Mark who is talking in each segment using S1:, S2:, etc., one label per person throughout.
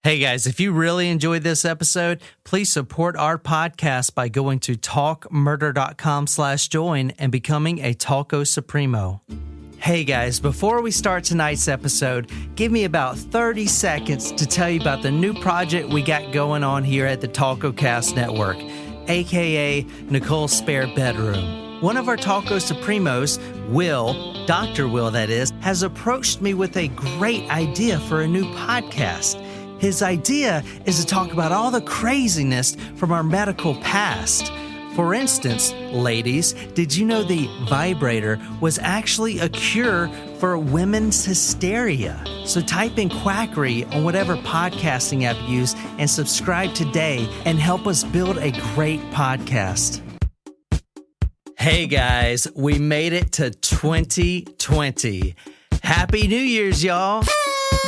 S1: Hey guys, if you really enjoyed this episode, please support our podcast by going to talkmurder.com/join and becoming a Talco Supremo. Hey guys, before we start tonight's episode, give me about 30 seconds to tell you about the new project we got going on here at the TalcoCast Network, aka Nicole's Spare Bedroom. One of our Talco Supremos, Will, Dr. Will that is, has approached me with a great idea for a new podcast. His idea is to talk about all the craziness from our medical past. For instance, ladies, did you know the vibrator was actually a cure for women's hysteria? So type in quackery on whatever podcasting app you use and subscribe today and help us build a great podcast. Hey guys, we made it to 2020. Happy New Year's, y'all.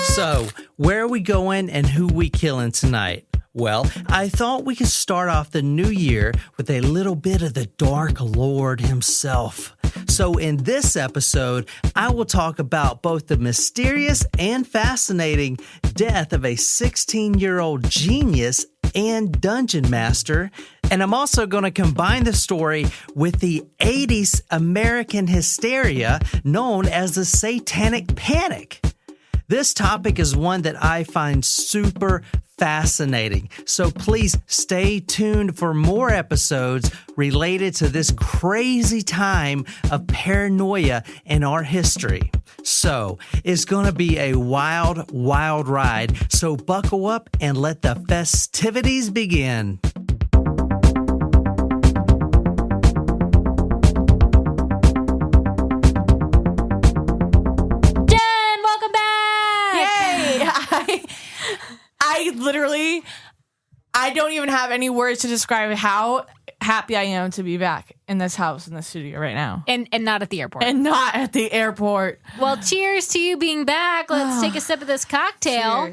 S1: So, where are we going and who we killing tonight? Well, I thought we could start off the new year with a little bit of the Dark Lord himself. So in this episode, I will talk about both the mysterious and fascinating death of a 16-year-old genius and dungeon master. And I'm also going to combine the story with the 80s American hysteria known as the Satanic Panic. This topic is one that I find super fascinating, so please stay tuned for more episodes related to this crazy time of paranoia in our history. So, it's going to be a wild, wild ride, so buckle up and let the festivities begin.
S2: I don't even have any words to describe how happy I am to be back in this house, in the studio right now.
S3: And not at the airport.
S2: And not at the airport.
S3: Well, cheers to you being back. Let's take a sip of this cocktail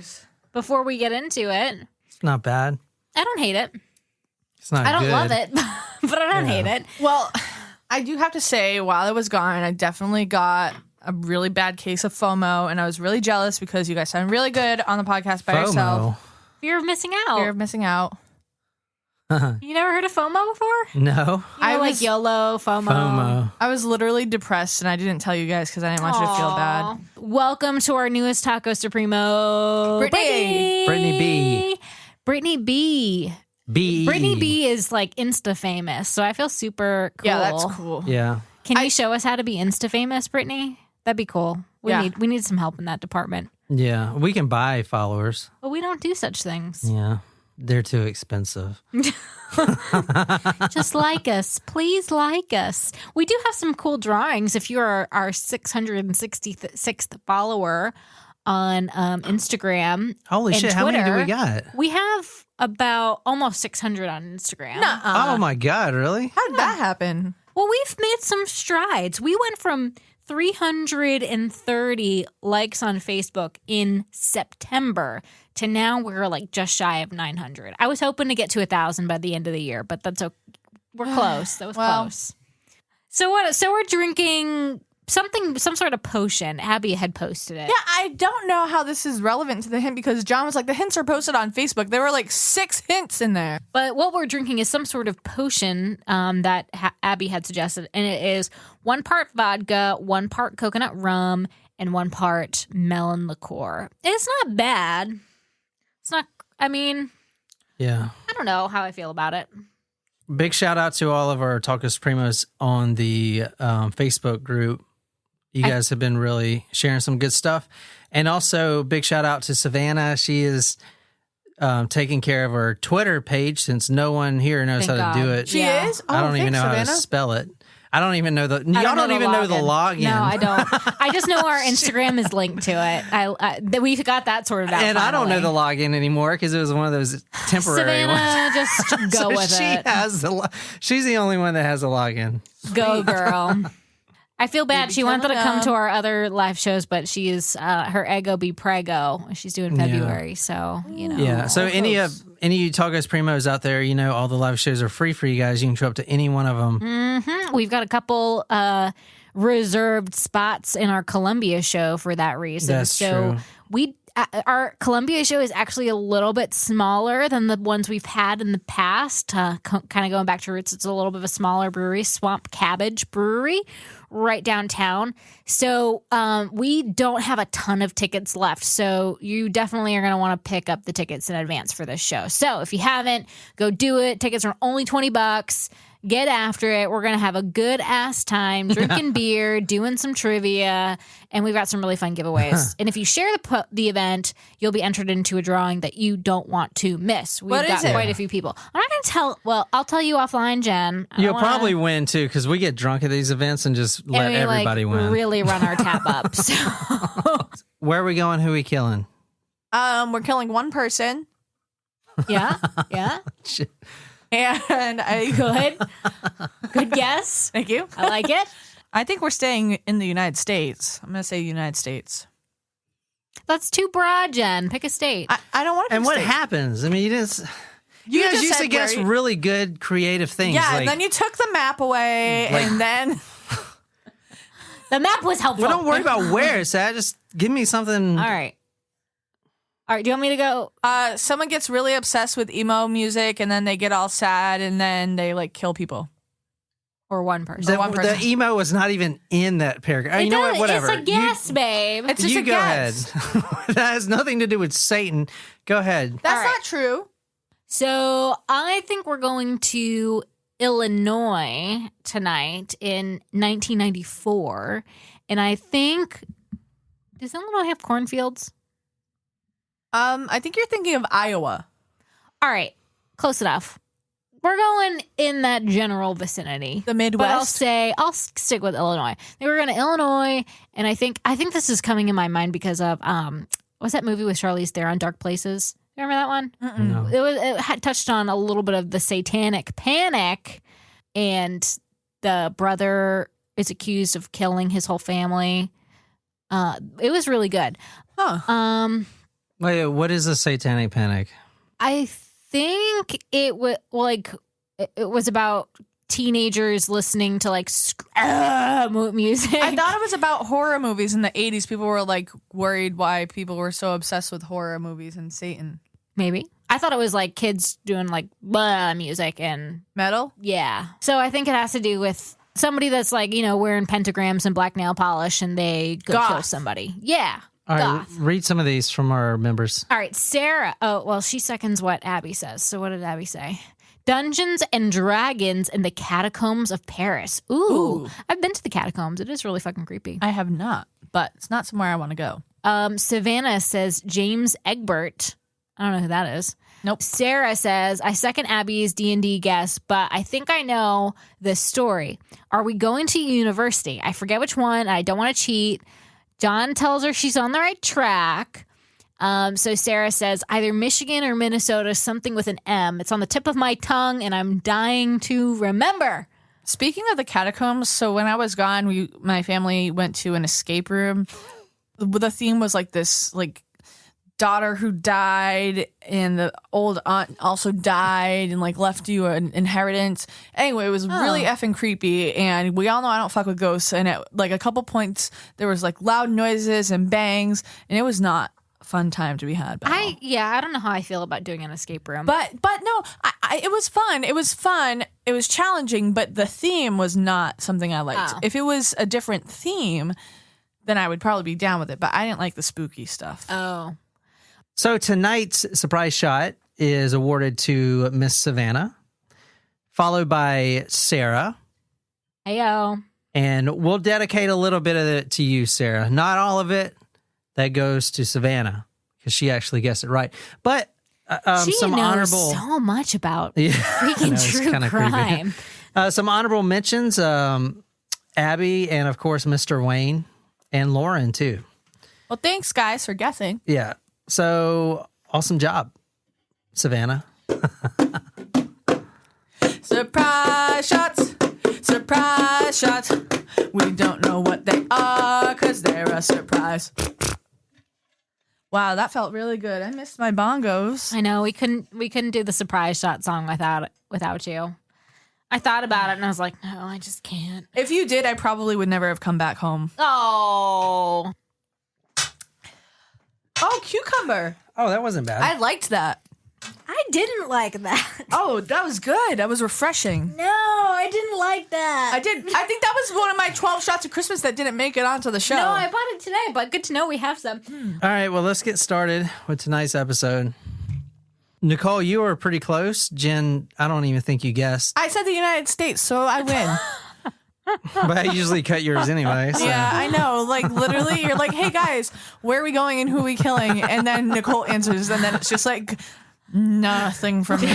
S3: before we get into it.
S1: It's not bad.
S3: I don't hate it.
S1: It's not good.
S3: I don't love it, but I don't hate it.
S2: Well, I do have to say, while I was gone, I definitely got a really bad case of FOMO, and I was really jealous because you guys sound really good on the podcast by yourself.
S3: Fear of missing out.
S2: Fear of missing out.
S3: You never heard of FOMO before?
S1: No.
S3: I like YOLO, FOMO.
S2: I was literally depressed, and I didn't tell you guys because I didn't want you to feel bad.
S3: Welcome to our newest Taco Supremo,
S2: Brittany
S1: B.
S3: Brittany B. Brittany B is like Insta famous, so I feel super cool.
S2: Yeah, that's cool.
S1: Yeah.
S3: Can you show us how to be Insta famous, Brittany? That'd be cool. We need some help in that department.
S1: Yeah, we can buy followers.
S3: But we don't do such things.
S1: Yeah, they're too expensive.
S3: Just like us. Please like us. We do have some cool drawings. If you're our 666th follower on Instagram
S1: Holy
S3: and
S1: shit,
S3: Twitter,
S1: how many do we got?
S3: We have about almost 600 on Instagram.
S1: Oh my God, really?
S2: How did that happen?
S3: Well, we've made some strides. We went from 330 likes on Facebook in September to now we're like just shy of 900. I was hoping to get to 1,000 by the end of the year, but that's okay. We're close. That was close. So what? So we're drinking some sort of potion. Abby had posted it.
S2: Yeah, I don't know how this is relevant to the hint because John was like, the hints are posted on Facebook. There were like 6 hints in there.
S3: But what we're drinking is some sort of potion that Abby had suggested, and it is 1 part vodka, 1 part coconut rum, and 1 part melon liqueur. It's not bad. It's not, I mean,
S1: yeah.
S3: I don't know how I feel about it.
S1: Big shout out to all of our Talco Supremos on the Facebook group. You guys have been really sharing some good stuff. And also, big shout out to Savannah. She is taking care of her Twitter page since no one here knows how to do it.
S2: She is?
S1: I don't even know
S2: Savannah.
S1: how to spell it. I don't even know y'all don't even know the login.
S3: No, I don't. I just know our Instagram is linked to it. We've got that sorted out.
S1: And
S3: finally.
S1: I don't know the login anymore because it was one of those temporary ones.
S3: Savannah, just go with it.
S1: She's the only one that has a login.
S3: Go, girl. I feel bad. She wanted to come to our other live shows, but she is her ego be prego. She's doing February, so you know.
S1: Yeah. So any of you Talkos Primos out there, you know, all the live shows are free for you guys. You can show up to any one of them.
S3: Mm-hmm. We've got a couple reserved spots in our Columbia show for that reason.
S1: That's true.
S3: our Columbia show is actually a little bit smaller than the ones we've had in the past. Kind of going back to roots, it's a little bit of a smaller brewery, Swamp Cabbage Brewery, right downtown. So we don't have a ton of tickets left. So you definitely are going to want to pick up the tickets in advance for this show. So if you haven't, go do it. Tickets are only $20. Get after it. We're going to have a good ass time drinking beer, doing some trivia, and we've got some really fun giveaways. And if you share the event, you'll be entered into a drawing that you don't want to miss. We've got quite a few people. I'm not going to tell. Well, I'll tell you offline, Jen.
S1: You'll probably win too, because we get drunk at these events and just let everybody win.
S3: Really run our tap up. So.
S1: Where are we going? Who are we killing?
S2: We're killing one person.
S3: Yeah.
S2: And
S3: Good guess.
S2: Thank you.
S3: I like it.
S2: I think we're staying in the United States. I'm going to say United States.
S3: That's too broad, Jen. Pick a state.
S2: I don't want to.
S1: And what happens? I mean, you guys used to guess really good, creative things.
S2: Yeah, and then you took the map away, and then
S3: the map was helpful.
S1: Well, don't worry about where, Sad. Just give me something.
S3: All right. Do you want me to go?
S2: Someone gets really obsessed with emo music, and then they get all sad, and then they like kill people.
S3: Or one person.
S1: The emo was not even in that paragraph. You know what? Whatever.
S3: It's a guess, babe.
S2: It's just a guess.
S1: Ahead. That has nothing to do with Satan. Go ahead.
S2: That's not true.
S3: So I think we're going to Illinois tonight in 1994, and I think does Illinois have cornfields?
S2: I think you're thinking of Iowa.
S3: All right, close enough. We're going in that general vicinity.
S2: The Midwest?
S3: But I'll stick with Illinois. They were going to Illinois, and I think this is coming in my mind because of what's that movie with Charlize Theron, Dark Places? Remember that one?
S1: No.
S3: It had touched on a little bit of the satanic panic, and the brother is accused of killing his whole family. It was really good.
S2: Huh.
S1: Wait, what is a satanic panic?
S3: I think it was it was about teenagers listening to music.
S2: I thought it was about horror movies in the 80s. People were like worried why people were so obsessed with horror movies and Satan.
S3: Maybe. I thought it was like kids doing like music and
S2: metal.
S3: Yeah. So I think it has to do with somebody that's like, wearing pentagrams and black nail polish and they go kill somebody. Yeah.
S1: All right, read some of these from our members.
S3: All right, Sarah. Oh, well, she seconds what Abby says. So what did Abby say? Dungeons and Dragons in the Catacombs of Paris. Ooh. I've been to the catacombs. It is really fucking creepy.
S2: I have not, but it's not somewhere I want to go.
S3: Savannah says James Egbert. I don't know who that is.
S2: Nope.
S3: Sarah says, I second Abby's D&D guess, but I think I know this story. Are we going to university? I forget which one. I don't want to cheat. John tells her she's on the right track. So Sarah says either Michigan or Minnesota, something with an M. It's on the tip of my tongue, and I'm dying to remember.
S2: Speaking of the catacombs, so when I was gone, my family went to an escape room. The theme was like this, daughter who died, and the old aunt also died, and left you an inheritance. Anyway, it was really effing creepy, and we all know I don't fuck with ghosts. And at a couple points, there was loud noises and bangs, and it was not a fun time to be had.
S3: I don't know how I feel about doing an escape room,
S2: but no, it was fun. It was fun. It was challenging, but the theme was not something I liked. If it was a different theme, then I would probably be down with it. But I didn't like the spooky stuff.
S3: Oh.
S1: So tonight's surprise shot is awarded to Miss Savannah, followed by Sarah.
S3: Heyo.
S1: And we'll dedicate a little bit of it to you, Sarah. Not all of it. That goes to Savannah because she actually guessed it right. But
S3: she
S1: some
S3: knows
S1: honorable,
S3: so much about freaking true crime.
S1: Some honorable mentions: Abby and of course Mr. Wayne and Lauren too.
S2: Well, thanks guys for guessing.
S1: Yeah. So, awesome job, Savannah.
S2: Surprise shots. Surprise shots. We don't know what they are because they're a surprise. Wow, that felt really good. I missed my bongos.
S3: I know, we couldn't do the surprise shot song without you. I thought about it and I was like, no, I just can't.
S2: If you did, I probably would never have come back home.
S3: Oh.
S2: Oh, cucumber.
S1: Oh, that wasn't bad.
S2: I liked that.
S3: I didn't like that.
S2: Oh, that was good. That was refreshing.
S3: No, I didn't like that.
S2: I think that was one of my 12 shots of Christmas that didn't make it onto the show.
S3: No, I bought it today, but good to know we have some.
S1: All right, well, let's get started with tonight's episode. Nicole, you were pretty close. Jen, I don't even think you guessed.
S2: I said the United States, so I win.
S1: But I usually cut yours anyway. So.
S2: Yeah, I know. Like, literally, you're like, hey, guys, where are we going and who are we killing? And then Nicole answers, and then it's just like, nothing from me.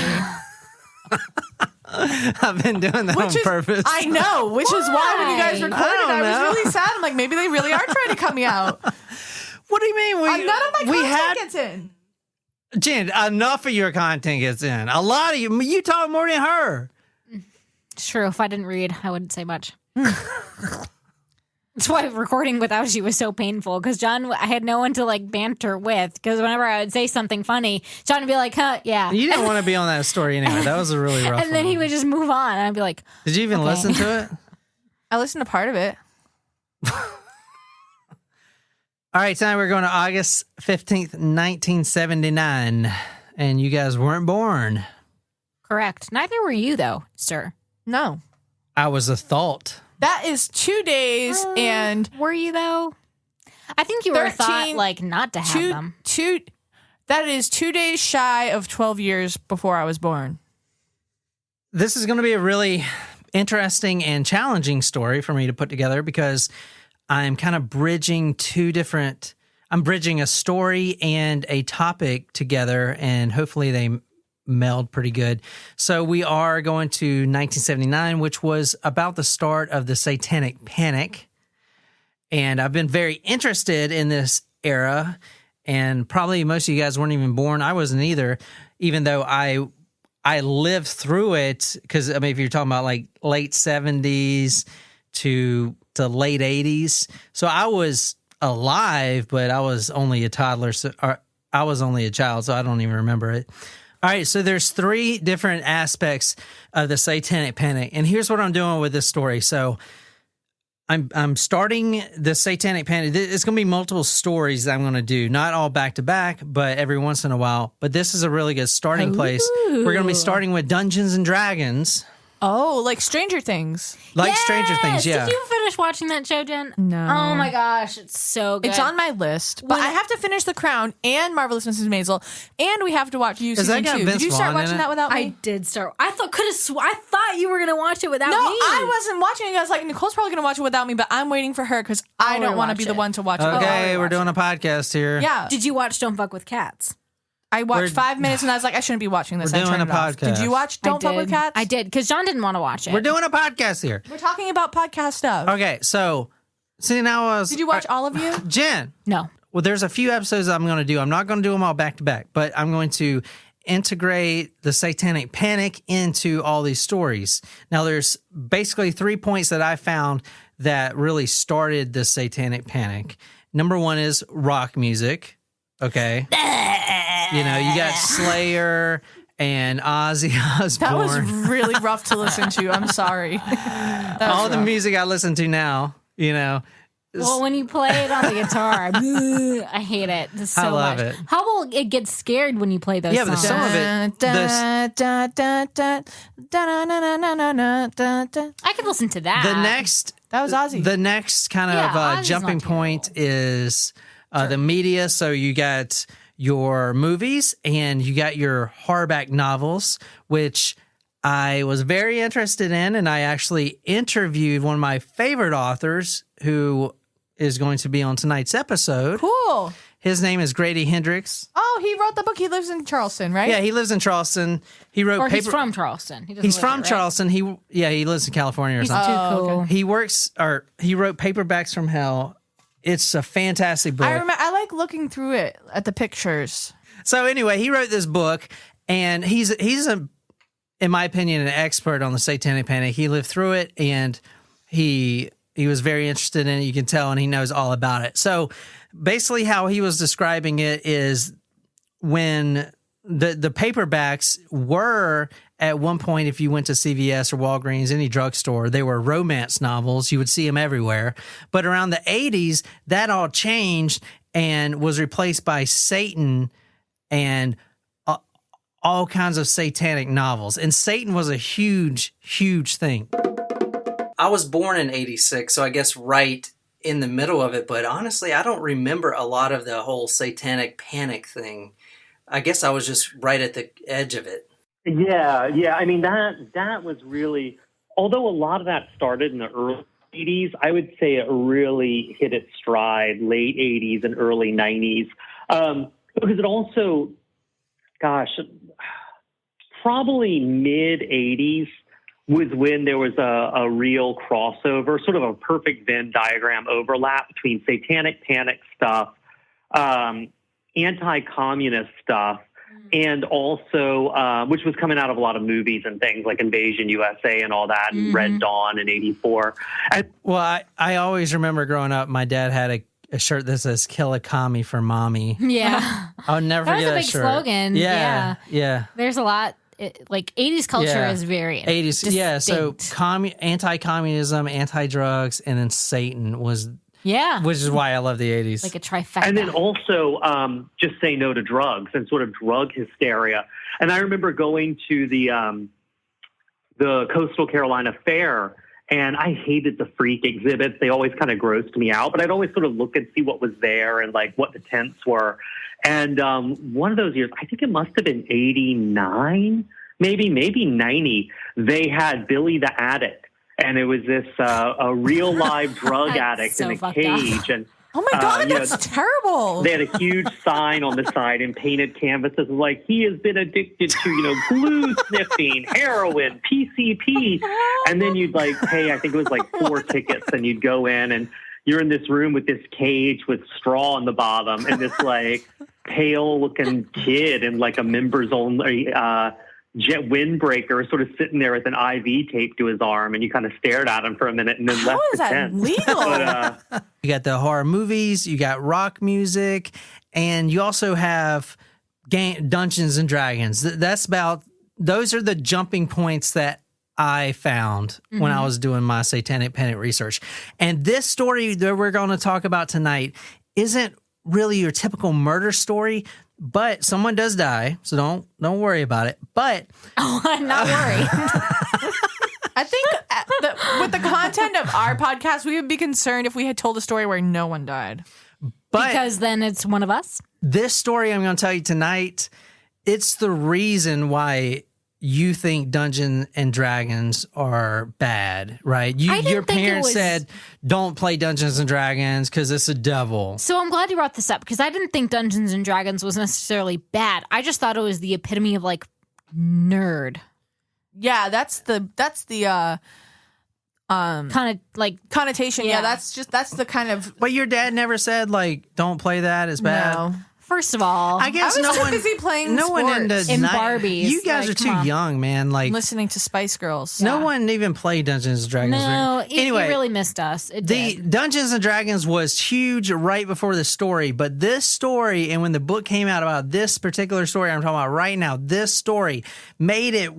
S1: I've been doing that on purpose.
S2: I know, which is why when you guys recorded, I was really sad. I'm like, maybe they really are trying to cut me out.
S1: What do you mean?
S2: None of my content gets in.
S1: Jen, enough of your content gets in. A lot of you talk more than her.
S3: It's true. If I didn't read, I wouldn't say much. That's why recording without you was so painful, because I had no one to like banter with, because whenever I would say something funny, John would be like, huh, yeah.
S1: You didn't want to be on that story anyway. That was a really rough
S3: And then
S1: one.
S3: he would just move on, and I'd be like,
S1: Did you even
S3: okay.
S1: listen to it?
S2: I listened to part of it.
S1: All right, tonight we're going to August 15th, 1979. And you guys weren't born.
S3: correct. Neither were you, though, sir.
S2: No.
S1: I was a thought.
S2: That is 2 days and
S3: Were you, though? I think you were a thought,
S2: 13
S3: like, not to have them.
S2: that is 2 days shy of 12 years before I was born.
S1: This is going to be a really interesting and challenging story for me to put together because I'm kind of bridging I'm bridging a story and a topic together, and hopefully they meld pretty good. So we are going to 1979, which was about the start of the Satanic Panic. And I've been very interested in this era, and probably most of you guys weren't even born. I wasn't either, even though I lived through it, because, I mean, if you're talking about like late 70s to late 80s. So I was alive, but I was only a toddler. Or I was only a child, so I don't even remember it. All right, so there's 3 different aspects of the Satanic Panic, and here's what I'm doing with this story. So I'm starting the Satanic Panic. It's going to be multiple stories that I'm going to do, not all back to back, but every once in a while. But this is a really good starting place. We're going to be starting with Dungeons and Dragons.
S2: Oh, like Stranger Things.
S1: Like Stranger Things, yeah.
S3: Did you finish watching that show, Jen?
S2: No.
S3: Oh my gosh, it's so good.
S2: It's on my list, but I have to finish The Crown and Marvelous Mrs. Maisel, and we have to watch you season 2. Did you start watching that without me?
S3: I did start. I thought you were gonna watch it without me.
S2: No, I wasn't watching it. I was like, Nicole's probably gonna watch it without me, but I'm waiting for her because I don't want to be the one to watch it.
S1: Okay, we're doing a podcast here.
S2: Yeah.
S3: Did you watch Don't Fuck with Cats?
S2: I watched 5 minutes and I was like, I shouldn't be watching this.
S1: We're doing a podcast.
S2: Did you watch Don't Fuck with Cats?
S3: I did, because John didn't want to watch it.
S1: We're doing a podcast here.
S2: We're talking about podcast stuff.
S1: Okay, so see now
S2: Did you watch all of you?
S1: Jen?
S3: No.
S1: Well, there's a few episodes I'm going to do. I'm not going to do them all back to back, but I'm going to integrate the Satanic Panic into all these stories. Now, there's basically 3 points that I found that really started the Satanic Panic. Number 1 is rock music. Okay. You know, you got Slayer and Ozzy Osbourne.
S2: That was really rough to listen to. I'm sorry.
S1: All the music I listen to now, you know.
S3: Well, when you play it on the guitar, I hate it so
S1: I love
S3: much.
S1: it.
S3: How will it get scared when you play those
S1: Yeah, but
S3: songs?
S1: some of it.
S3: I could listen to that.
S2: That was Ozzy.
S1: The next kind of
S3: Ozzy's
S1: jumping
S3: not
S1: point is the media. So you got your movies and you got your hardback novels, which I was very interested in. And I actually interviewed one of my favorite authors who is going to be on tonight's episode.
S2: Cool.
S1: His name is Grady Hendrix.
S2: Oh, he wrote the book. He lives in Charleston, right?
S1: Yeah, he lives in Charleston. He wrote
S3: Or he's from Charleston.
S1: He's from Charleston. He lives in California or something.
S3: Too cool.
S1: He wrote Paperbacks from Hell. It's a fantastic book.
S2: I like looking through it at the pictures.
S1: So anyway, he wrote this book, and he's in my opinion, an expert on the Satanic Panic. He lived through it, and he was very interested in it. You can tell, and he knows all about it. So basically, how he was describing it is when the paperbacks were at one point, if you went to CVS or Walgreens, any drugstore, they were romance novels. You would see them everywhere. But around the 80s, that all changed, and was replaced by Satan and all kinds of satanic novels. And Satan was a huge, huge thing. I was born in 86, so I guess right in the middle of it. But honestly, I don't remember a lot of the whole satanic panic thing. I guess I was just right at the edge of it.
S4: Yeah. I mean, that was really, although a lot of that started in the early 80s, I would say it really hit its stride late 80s and early 90s. Because it also, probably mid 80s was when there was a real crossover, sort of a perfect Venn diagram overlap between satanic panic stuff, anti-communist stuff, and also, which was coming out of a lot of movies and things like Invasion USA and all that, and Red Dawn in 84.
S1: Well, I always remember growing up, my dad had a shirt that says "Kill a commie for mommy."
S3: Yeah.
S1: I'll never forget that
S3: was a big
S1: shirt.
S3: slogan.
S1: Yeah.
S3: There's a lot. 80s culture is very
S1: 80s.
S3: distinct.
S1: Yeah, so anti-communism, anti-drugs, and then Satan was...
S3: Yeah.
S1: Which is why I love the 80s.
S3: Like a trifecta.
S4: And then also just say no to drugs and sort of drug hysteria. And I remember going to the Coastal Carolina Fair, and I hated the freak exhibits. They always kind of grossed me out, but I'd always sort of look and see what was there and like what the tents were. And one of those years, I think it must have been 89, maybe 90, they had Billy the Addict. And it was this a real live drug addict
S3: so
S4: in a cage. And
S2: oh my God, that's terrible.
S4: They had a huge sign on the side and painted canvases like, he has been addicted to, glue sniffing, heroin, PCP. And then you'd like pay, I think it was like 4 tickets, and you'd go in and you're in this room with this cage with straw on the bottom and this like pale looking kid in like a members only jet windbreaker sort of sitting there with an IV taped to his arm, and you kind of stared at him for a minute and then left the tent.
S2: How is that legal?
S1: You got the horror movies, you got rock music, and you also have Dungeons and Dragons. Those are the jumping points that I found when I was doing my Satanic Panic research. And this story that we're going to talk about tonight isn't really your typical murder story, but someone does die, so don't worry about it. But
S3: I'm not worried.
S2: I think with the content of our podcast, we would be concerned if we had told a story where no one died.
S1: But
S3: because then it's one of us.
S1: This story I'm going to tell you tonight, it's the reason why you think Dungeons and Dragons are bad, right? Your parents said, don't play Dungeons and Dragons because it's a devil.
S3: So I'm glad you brought this up, because I didn't think Dungeons and Dragons was necessarily bad. I just thought it was the epitome of like nerd.
S2: Yeah, that's the
S3: kind of like
S2: connotation. Yeah, that's the kind of.
S1: But your dad never said like, don't play that, it's bad.
S2: No.
S3: First of all,
S1: I guess
S2: I was
S1: no
S2: too
S1: one
S2: busy playing
S1: no
S2: sports.
S1: one into
S3: And Barbies.
S1: You guys
S3: Like,
S1: are too
S3: come on.
S1: young, man. Like
S2: listening to Spice Girls.
S1: no one even played Dungeons and Dragons.
S3: no,
S1: Anyway,
S3: it really missed us. It
S1: the
S3: did.
S1: Dungeons and Dragons was huge right before the story, but this story, and when the book came out about this particular story I'm talking about right now, this story made it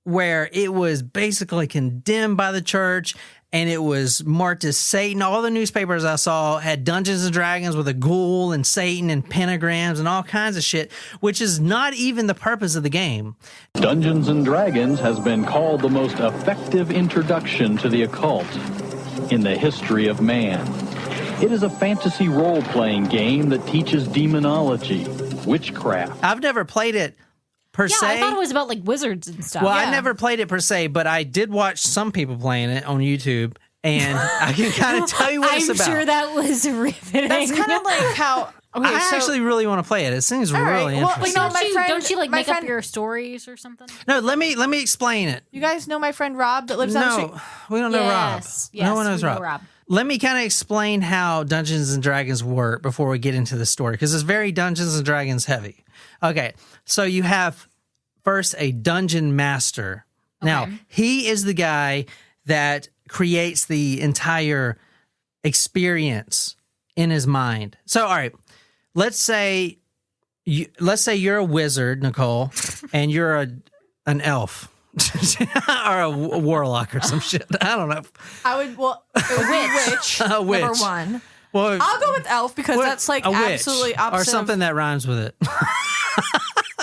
S1: where it was basically condemned by the church, and it was marked as Satan. All the newspapers I saw had Dungeons and Dragons with a ghoul and Satan and pentagrams and all kinds of shit, which is not even the purpose of the game.
S5: Dungeons and Dragons has been called the most effective introduction to the occult in the history of man. It is a fantasy role-playing game that teaches demonology, witchcraft.
S1: I've never played it per se.
S3: I thought it was about like wizards and stuff.
S1: Well, I never played it per se, but I did watch some people playing it on YouTube, and I can kind of tell you what it's about.
S3: I'm sure that was riveting.
S2: That's kind of like how. Okay,
S1: I actually really want to play it. It seems really
S2: well,
S1: interesting.
S3: Don't you like make up your stories or something?
S1: No, let me explain it.
S2: You guys know my friend Rob that lives on the street?
S1: No, we don't know Rob.
S3: Yes,
S1: No one knows
S3: we know
S1: Rob.
S3: Rob.
S1: Let me kind of explain how Dungeons and Dragons work before we get into the story, because it's very Dungeons and Dragons heavy. Okay, so you have first a dungeon master. Now, he is the guy that creates the entire experience in his mind. So, all right, let's say you're a wizard, Nicole, and you're an elf. or a warlock or some shit. I don't know.
S2: I would, well, it would be witch.
S1: A witch.
S2: Number one.
S1: Well,
S2: I'll go with elf because that's like
S1: a witch,
S2: absolutely opposite.
S1: or something that rhymes with it.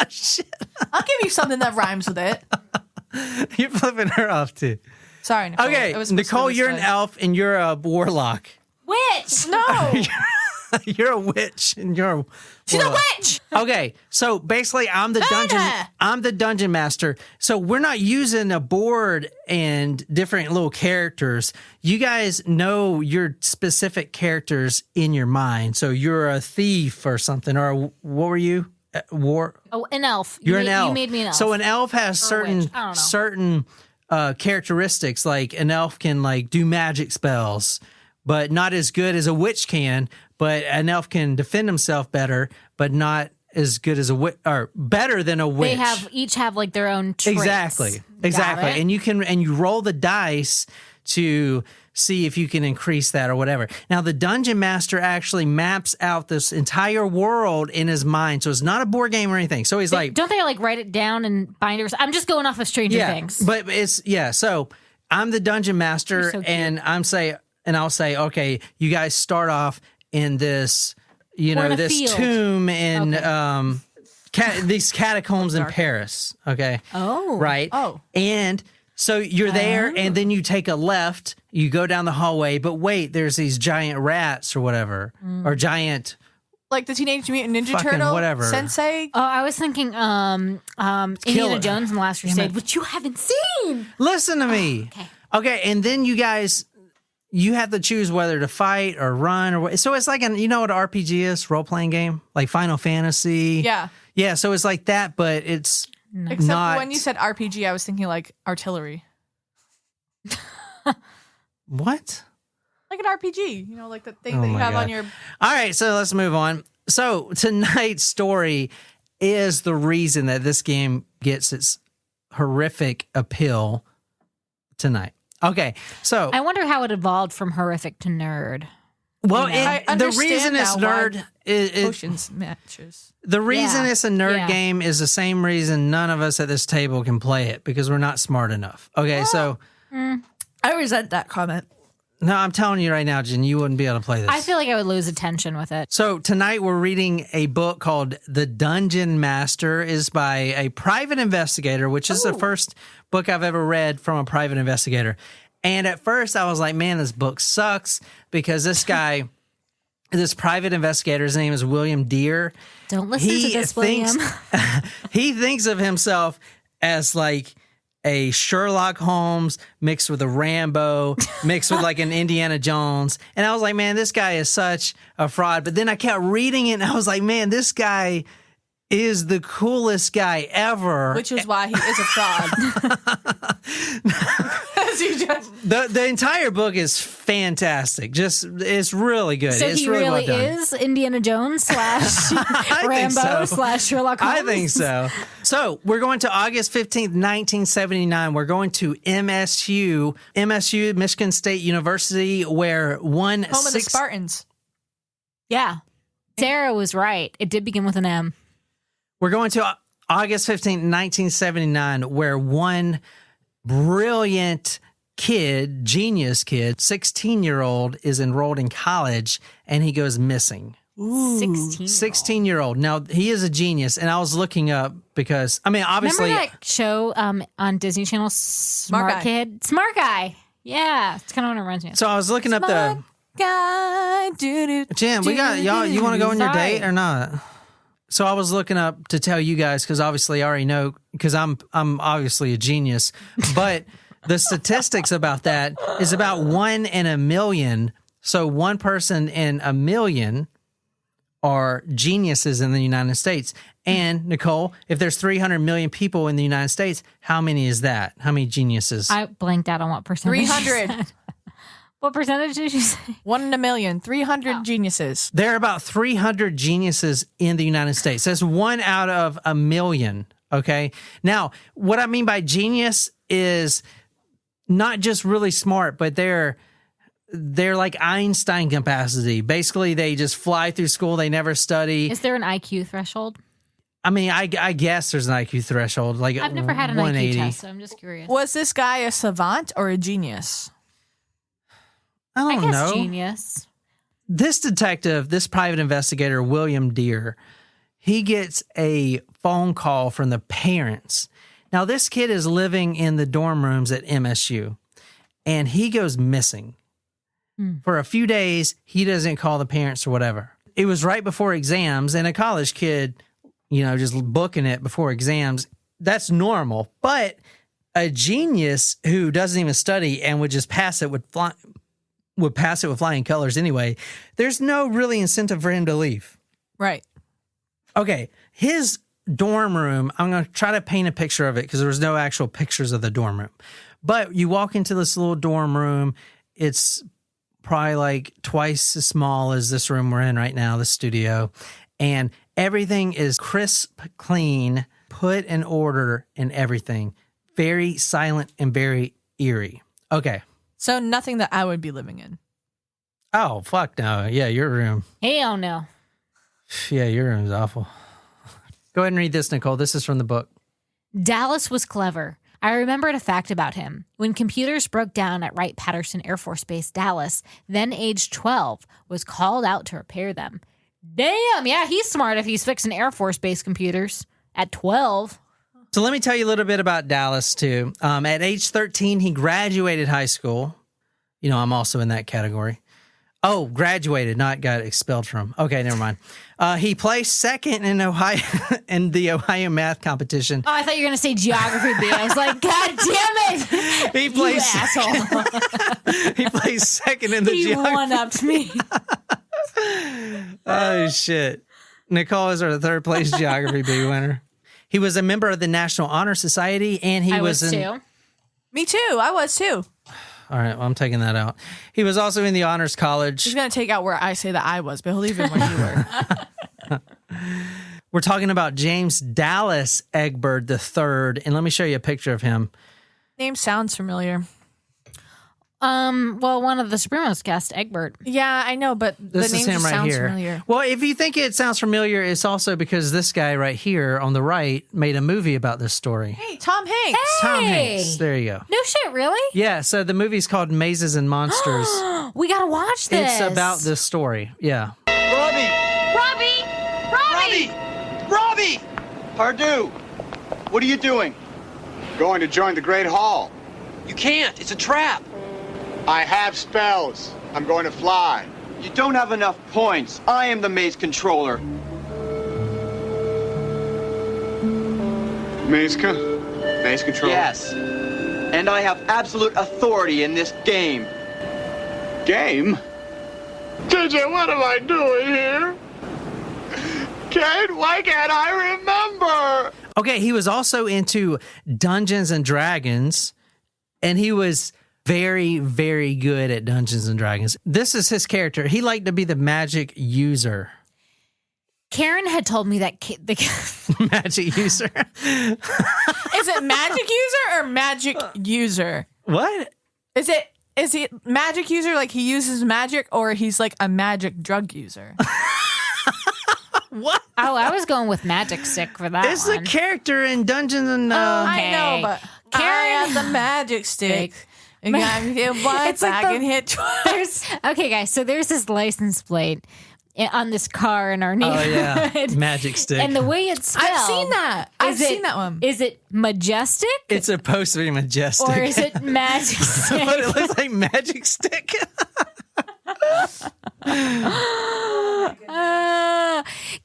S1: Shit.
S2: I'll give you something that rhymes with it.
S1: You're flipping her off too.
S2: Sorry, Nicole.
S1: Okay,
S2: It was supposed to
S1: Nicole,
S2: be this
S1: you're an
S2: way.
S1: elf and you're a warlock.
S3: Witch.
S2: No,
S1: You're a witch and you're a
S2: she's a
S1: warlock.
S2: witch.
S1: Okay, so basically, I'm the dungeon master. So we're not using a board and different little characters. You guys know your specific characters in your mind. So you're a thief or something, or what were you?
S3: Oh, an elf.
S1: You're an elf.
S3: You made me an elf.
S1: So an elf has
S3: Or a witch. I don't know.
S1: certain characteristics. Like an elf can like do magic spells, but not as good as a witch can. But an elf can defend himself better, but not as good as a witch, or better than a witch.
S3: They each have like their own traits.
S1: Exactly.
S3: Got it.
S1: And you roll the dice to see if you can increase that or whatever. Now the dungeon master actually maps out this entire world in his mind. So it's not a board game or anything. So he's like,
S3: Don't they like write it down in binders? I'm just going off of Stranger Things.
S1: but so I'm the dungeon master
S3: You're so cute.
S1: and I'll say, okay, you guys start off in this,
S3: We're in a
S1: this
S3: field.
S1: tomb in
S3: Okay.
S1: these catacombs in Paris. Okay.
S3: Oh.
S1: Right.
S2: Oh.
S1: And so you're there, and then you take a left. You go down the hallway, but wait, there's these giant rats or whatever, or giant.
S2: Like the Teenage Mutant Ninja
S1: Fucking
S2: Turtle
S1: whatever.
S2: Sensei.
S3: Oh, I was thinking Indiana
S1: Killer.
S3: Jones and the Last Crusade, which you haven't seen.
S1: Listen to me. Okay, and then you guys, you have to choose whether to fight or run or what. So it's like what an RPG is, role playing game, like Final Fantasy.
S2: Yeah.
S1: Yeah. So it's like that, but it's
S2: Except
S1: not.
S2: when you said RPG, I was thinking like artillery.
S1: What?
S2: Like an RPG, like the thing
S1: Oh
S2: that you
S1: my
S2: have
S1: God.
S2: on your.
S1: All right, so let's move on. So tonight's story is the reason that this game gets its horrific appeal tonight. Okay, so
S3: I wonder how it evolved from horrific to nerd.
S1: well,
S2: I
S1: the
S2: understand
S1: reason it's
S2: now why
S1: nerd is
S2: Potions matches.
S1: the reason
S3: Yeah.
S1: it's a nerd
S3: Yeah.
S1: game is the same reason none of us at this table can play it because we're not smart enough. Okay, so
S2: I resent that comment.
S1: no, I'm telling you right now, Jen, you wouldn't be able to play this.
S3: I feel like I would lose attention with it.
S1: So tonight we're reading a book called The Dungeon Master. Is by a private investigator, which is the first book I've ever read from a private investigator. And at first I was like, man, this book sucks because this guy, this private investigator, his name is William Deere.
S3: Don't listen to this, William.
S1: He thinks of himself as like a Sherlock Holmes mixed with a Rambo, mixed with like an Indiana Jones. And I was like, man, this guy is such a fraud. But then I kept reading it and I was like, man, this guy is the coolest guy ever.
S2: Which is why he is a fraud. Because he just.
S1: The entire book is fantastic. Just it's really good.
S3: So
S1: it's
S3: he
S1: really
S3: really
S1: well done.
S3: is Indiana Jones / Rambo / Sherlock Holmes.
S1: I think so. So we're going to August 15th, 1979. We're going to MSU, Michigan State University, where
S2: Home of the Spartans.
S3: Yeah. Sarah was right. It did begin with an M.
S1: We're going to August 15th, 1979, where one brilliant kid, genius kid, 16-year-old, is enrolled in college and he goes missing.
S3: 16.
S1: 16-year-old. Now, he is a genius, and I was looking up because, I mean, obviously...
S3: Remember that show on Disney Channel, Smart
S2: Guy.
S3: Kid? Smart Guy. Yeah. It's kind of what it reminds me of.
S1: So I was looking up the...
S2: Guy,
S1: Jim, we got y'all. You want to go on your
S3: Sorry.
S1: date or not? So I was looking up to tell you guys because obviously I already know because I'm obviously a genius, but the statistics about that is about 1 in a million. So one person in a million are geniuses in the United States. And Nicole, if there's 300 million people in the United States, how many is that? How many geniuses?
S3: I blanked out on what percentage. you
S2: 300.
S3: said. What percentage did you say?
S2: 1 in a million. 300 geniuses.
S1: There are about 300 geniuses in the United States. That's 1 out of a million. Okay. Now, what I mean by genius is not just really smart, but they're like Einstein capacity. Basically, they just fly through school. They never study.
S3: Is there an IQ threshold?
S1: I mean, I guess there's an IQ threshold. Like
S3: I've never had an
S1: 180.
S3: IQ test, so I'm just curious.
S2: Was this guy a savant or a genius?
S1: I
S3: I
S1: don't
S3: guess
S1: know.
S3: genius.
S1: This detective, this private investigator, William Deere, he gets a phone call from the parents. Now, this kid is living in the dorm rooms at MSU, and he goes missing. For a few days, he doesn't call the parents or whatever. It was right before exams, and a college kid, just booking it before exams, that's normal. But a genius who doesn't even study and would just pass it would pass it with flying colors anyway. There's no really incentive for him to leave.
S2: Right.
S1: Okay, his dorm room, I'm going to try to paint a picture of it because there was no actual pictures of the dorm room. But you walk into this little dorm room, it's probably like twice as small as this room we're in right now, the studio. And everything is crisp, clean, put in order and everything. Very silent and very eerie. Okay.
S2: So nothing that I would be living in.
S1: Oh, fuck no. Yeah, your room.
S3: Hell no.
S1: Yeah, your room's awful. Go ahead and read this, Nicole. This is from the book.
S3: Dallas was clever. I remembered a fact about him. When computers broke down at Wright-Patterson Air Force Base, Dallas, then aged 12, was called out to repair them. Damn, yeah, he's smart if he's fixing Air Force Base computers at 12.
S1: So let me tell you a little bit about Dallas, too. At age 13, he graduated high school. I'm also in that category. Oh, graduated, not got expelled from. Okay, never mind. He placed second in Ohio in the Ohio math competition.
S3: Oh, I thought you were going to say geography B. I was like, God damn it.
S1: He placed,
S3: you asshole.
S1: He placed second in the geography.
S3: He one-upped me.
S1: Oh, shit. Nicole is our third place geography B winner. He was a member of the National Honor Society, and he was in...
S3: too.
S2: Me too. I was too.
S1: All right, well, I'm taking that out. He was also in the Honors College.
S2: He's going to take out where I say that I was, but he'll leave in where you were.
S1: We're talking about James Dallas Egbert III, and let me show you a picture of him.
S2: Name sounds familiar.
S3: Well, one of the Supremos cast, Egbert.
S2: Yeah, I know, but
S1: This
S2: the
S1: is
S2: name
S1: him
S2: just
S1: right
S2: sounds
S1: here.
S2: familiar.
S1: Well, if you think it sounds familiar, it's also because this guy right here on the right made a movie about this story.
S2: Hey, Tom Hanks.
S1: Tom
S3: Hey!
S1: Hanks. There you go.
S3: No shit, really?
S1: Yeah, so the movie's called Mazes and Monsters.
S3: We got to watch this.
S1: It's about this story. Yeah.
S6: Robbie! Pardue, what are you doing?
S7: Going to join the Great Hall.
S6: You can't. It's a trap.
S7: I have spells. I'm going to fly.
S6: You don't have enough points. I am the maze controller.
S7: Maze control?
S6: Yes. And I have absolute authority in this game.
S7: Game? TJ, what am I doing here? Why can't I remember?
S1: Okay, he was also into Dungeons and Dragons, and he was very, very good at Dungeons and Dragons. This is his character. He liked to be the magic user.
S3: Karen had told me that
S1: Magic user?
S2: Is it magic user or magic user?
S1: What?
S2: Is he magic user like he uses magic, or he's like a magic drug user?
S1: What?
S3: Oh, I was going with magic stick for that
S1: It's
S3: one.
S1: a character in Dungeons and...
S2: I know, but
S3: Karen-
S2: I have the magic stick. And I can hit once,
S3: It's like
S2: I can hit twice.
S3: Okay, guys, so there's this license plate on this car in our
S1: Oh,
S3: neighborhood.
S1: yeah. Magic stick.
S3: And the way it's spelled.
S2: I've seen that. I've seen that one.
S3: Is it majestic?
S1: It's supposed to be majestic.
S3: Or is it magic stick?
S1: But it looks like magic stick.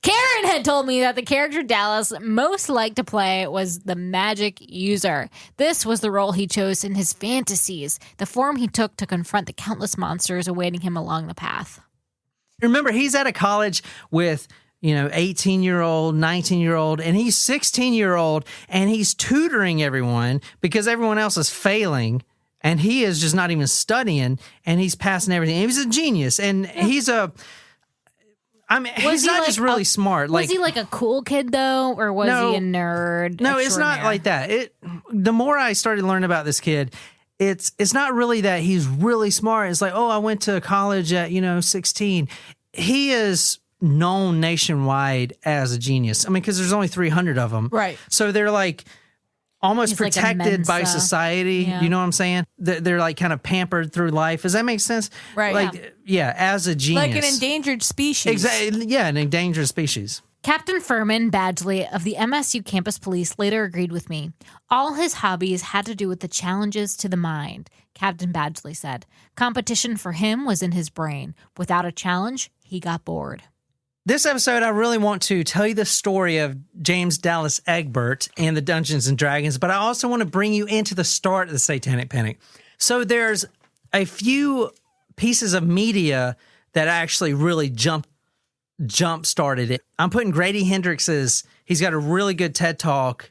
S3: Karen had told me that the character Dallas most liked to play was the magic user. This was the role he chose in his fantasies, the form he took to confront the countless monsters awaiting him along the path.
S1: Remember, he's at a college with, 18-year-old, 19-year-old, and he's 16-year-old, and he's tutoring everyone because everyone else is failing, and he is just not even studying, and he's passing everything. He's a genius, and he's not just really smart.
S3: Was he like a cool kid, though, or was he a nerd?
S1: No, it's not like that. The more I started learning about this kid, it's not really that he's really smart. It's like, I went to college at, 16. He is known nationwide as a genius. I mean, because there's only 300 of them.
S2: Right.
S1: So they're like, almost
S3: He's like a
S1: protected by
S3: Mensa.
S1: society.
S3: Yeah.
S1: You know what I'm saying? They're like kind of pampered through life. Does that make sense?
S2: Right.
S1: Like, yeah, as a genius.
S2: Like an endangered species.
S1: Exactly. Yeah, an endangered species.
S3: Captain Furman Badgley of the MSU Campus Police later agreed with me. All his hobbies had to do with the challenges to the mind, Captain Badgley said. Competition for him was in his brain. Without a challenge, he got bored.
S1: This episode, I really want to tell you the story of James Dallas Egbert and the Dungeons and Dragons, but I also want to bring you into the start of the Satanic Panic. So there's a few pieces of media that actually really jump started it. I'm putting Grady Hendrix's, he's got a really good TED Talk,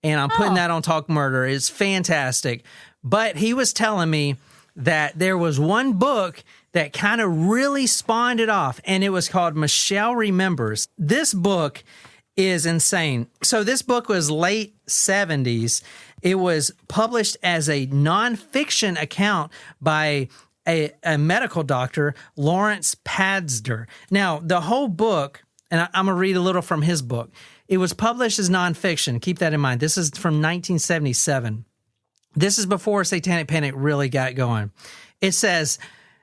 S1: and I'm putting that on Talk Murder. It's fantastic. But he was telling me that there was one book that kind of really spawned it off, and it was called Michelle Remembers. This book is insane. So this book was late 70s. It was published as a nonfiction account by a medical doctor, Lawrence Pazder. Now, the whole book, and I'm going to read a little from his book. It was published as nonfiction. Keep that in mind. This is from 1977. This is before Satanic Panic really got going. It says,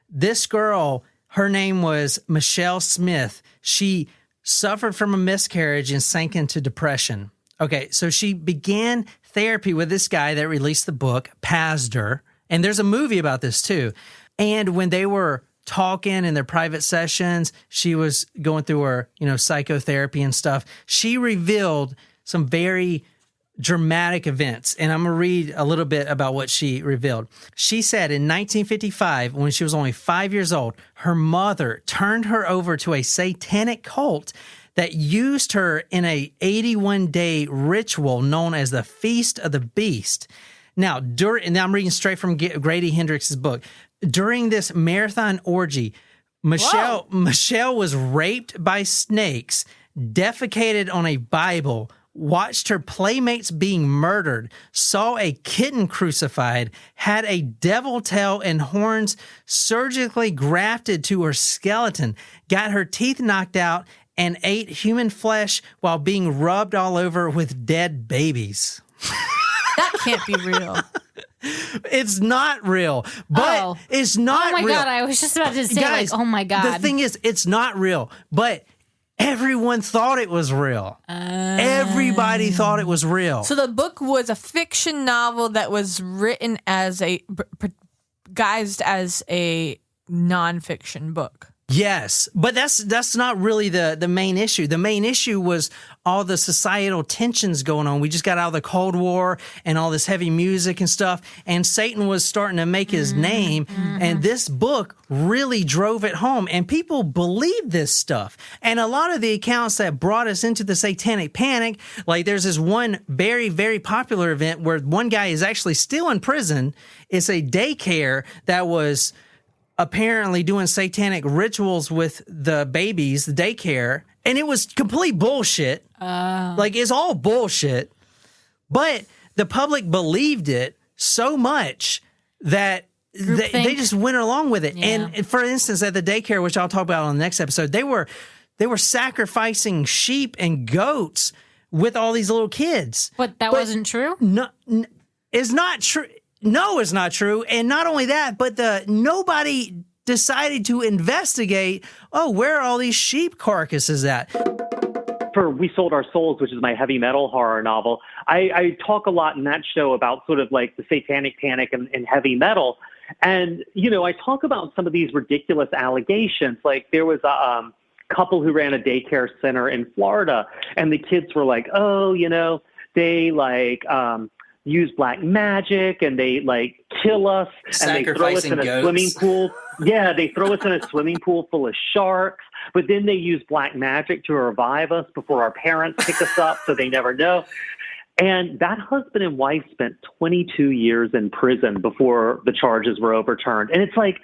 S1: this girl, her name was Michelle Smith. She suffered from a miscarriage and sank into depression. Okay, so she began therapy with this guy that released the book, Pazder. And there's a movie about this too. And when they were talking in their private sessions, she was going through her, psychotherapy and stuff. She revealed some very dramatic events. And I'm going to read a little bit about what she revealed. She said in 1955, when she was only 5 years old, her mother turned her over to a satanic cult that used her in a 81-day ritual known as the Feast of the Beast. Now, and I'm reading straight from Grady Hendrix's book. During this marathon orgy, Michelle was raped by snakes, defecated on a Bible, watched her playmates being murdered, saw a kitten crucified, had a devil tail and horns surgically grafted to her skeleton, got her teeth knocked out, and ate human flesh while being rubbed all over with dead babies.
S2: That can't be real.
S1: It's not real, but it's not real.
S3: Oh my God, I was just about to say,
S1: guys,
S3: oh my God.
S1: The thing is, it's not real, but everyone thought it was real. Everybody thought it was real.
S2: So the book was a fiction novel that was written as guised as a nonfiction book.
S1: Yes, but that's not really the main issue. The main issue was all the societal tensions going on. We just got out of the Cold War and all this heavy music and stuff, and Satan was starting to make his name, and this book really drove it home, and people believed this stuff. And a lot of the accounts that brought us into the Satanic Panic, like there's this one very, very popular event where one guy is actually still in prison. It's a daycare that was apparently doing satanic rituals with the babies, the daycare, and it was complete bullshit. Like, it's all bullshit. But the public believed it so much that they just went along with it.
S3: Yeah.
S1: And for instance, at the daycare, which I'll talk about on the next episode, they were sacrificing sheep and goats with all these little kids.
S3: But that wasn't true?
S1: No, it's not true. No, it's not true. And not only that, but nobody decided to investigate, where are all these sheep carcasses at?
S4: For We Sold Our Souls, which is my heavy metal horror novel, I talk a lot in that show about sort of like the Satanic Panic and heavy metal. And, I talk about some of these ridiculous allegations. Like there was a couple who ran a daycare center in Florida, and the kids were like, they use black magic and they kill us and they throw us in a swimming pool. Yeah, they throw us in a swimming pool full of sharks, but then they use black magic to revive us before our parents pick us up, so they never know. And that husband and wife spent 22 years in prison before the charges were overturned. And it's like,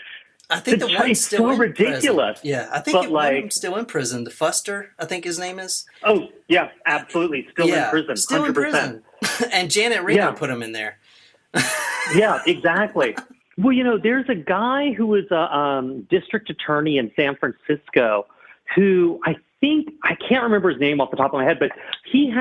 S1: I think the one's still in
S4: ridiculous.
S1: Prison. Yeah, I think one of them's still in prison. The Fuster, I think his name is.
S4: Oh, yeah, absolutely. Still in prison.
S1: Still
S4: 100%.
S1: in prison. And Janet Reno put him in there.
S4: Yeah, exactly. Well, there's a guy who was a district attorney in San Francisco who I can't remember his name off the top of my head, but he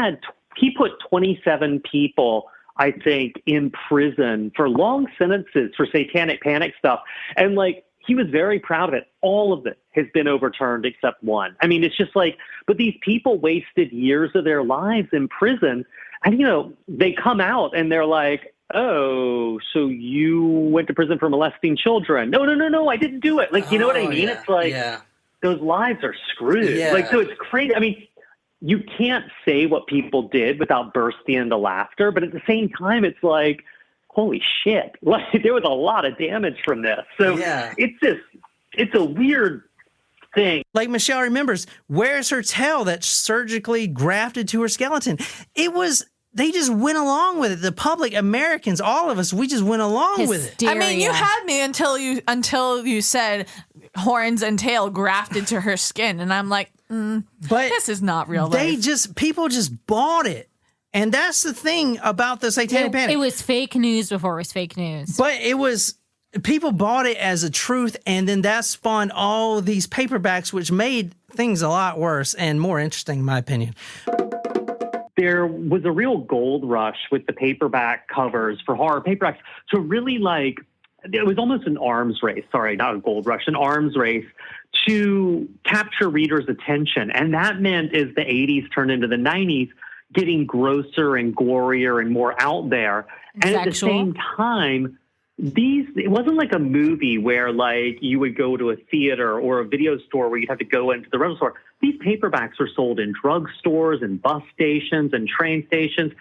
S4: put 27 people I think, in prison for long sentences for satanic panic stuff. And like, he was very proud of it. All of it has been overturned except one. I mean, it's just like, but these people wasted years of their lives in prison. And, you know, they come out and they're like, oh, so you went to prison for molesting children. No, I didn't do it. Like, you know what I mean?
S1: Yeah.
S4: It's like, those lives are screwed.
S1: Yeah.
S4: Like, so it's crazy. I mean, you can't say what people did without bursting into laughter, but at the same time, it's like, holy shit. Like, there was a lot of damage from this. So it's a weird thing.
S1: Like Michelle remembers, where's her tail that's surgically grafted to her skeleton? They just went along with it. The public, Americans, all of us, we just went along with it.
S2: I mean, you had me until you said horns and tail grafted to her skin, and I'm like, but this is not real life.
S1: People just bought it. And that's the thing about the Satanic Panic.
S3: It was fake news before it was fake news.
S1: But people bought it as a truth, and then that spawned all these paperbacks, which made things a lot worse and more interesting, in my opinion.
S4: There was a real gold rush with the paperback covers for horror paperbacks to really like, it was almost an arms race. Sorry, not a gold rush, an arms race to capture readers' attention. And that meant as the 80s turned into the 90s, getting grosser and gorier and more out there. And at the same time, it wasn't like a movie where like you would go to a theater or a video store where you'd have to go into the rental store. These paperbacks were sold in drugstores and bus stations and train stations.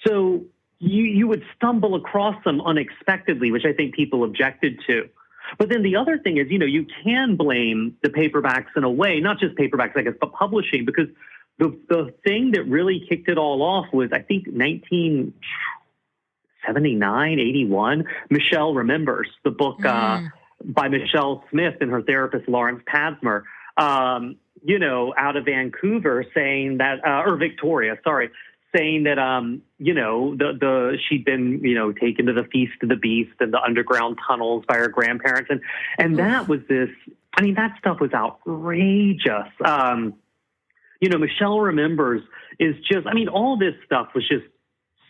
S4: So you would stumble across them unexpectedly, which I think people objected to. But then the other thing is, you know, you can blame the paperbacks in a way, not just paperbacks, I guess, but publishing, because the thing that really kicked it all off was, I think, 1979, 81, Michelle Remembers, the book by Michelle Smith and her therapist, Lawrence Pasmer, you know, out of Vancouver, saying that, or Victoria, sorry, saying that, you know, she'd been, you know, taken to the Feast of the Beast and the underground tunnels by her grandparents. And that was this, I mean, that stuff was outrageous. You know, Michelle Remembers is just, I mean, all this stuff was just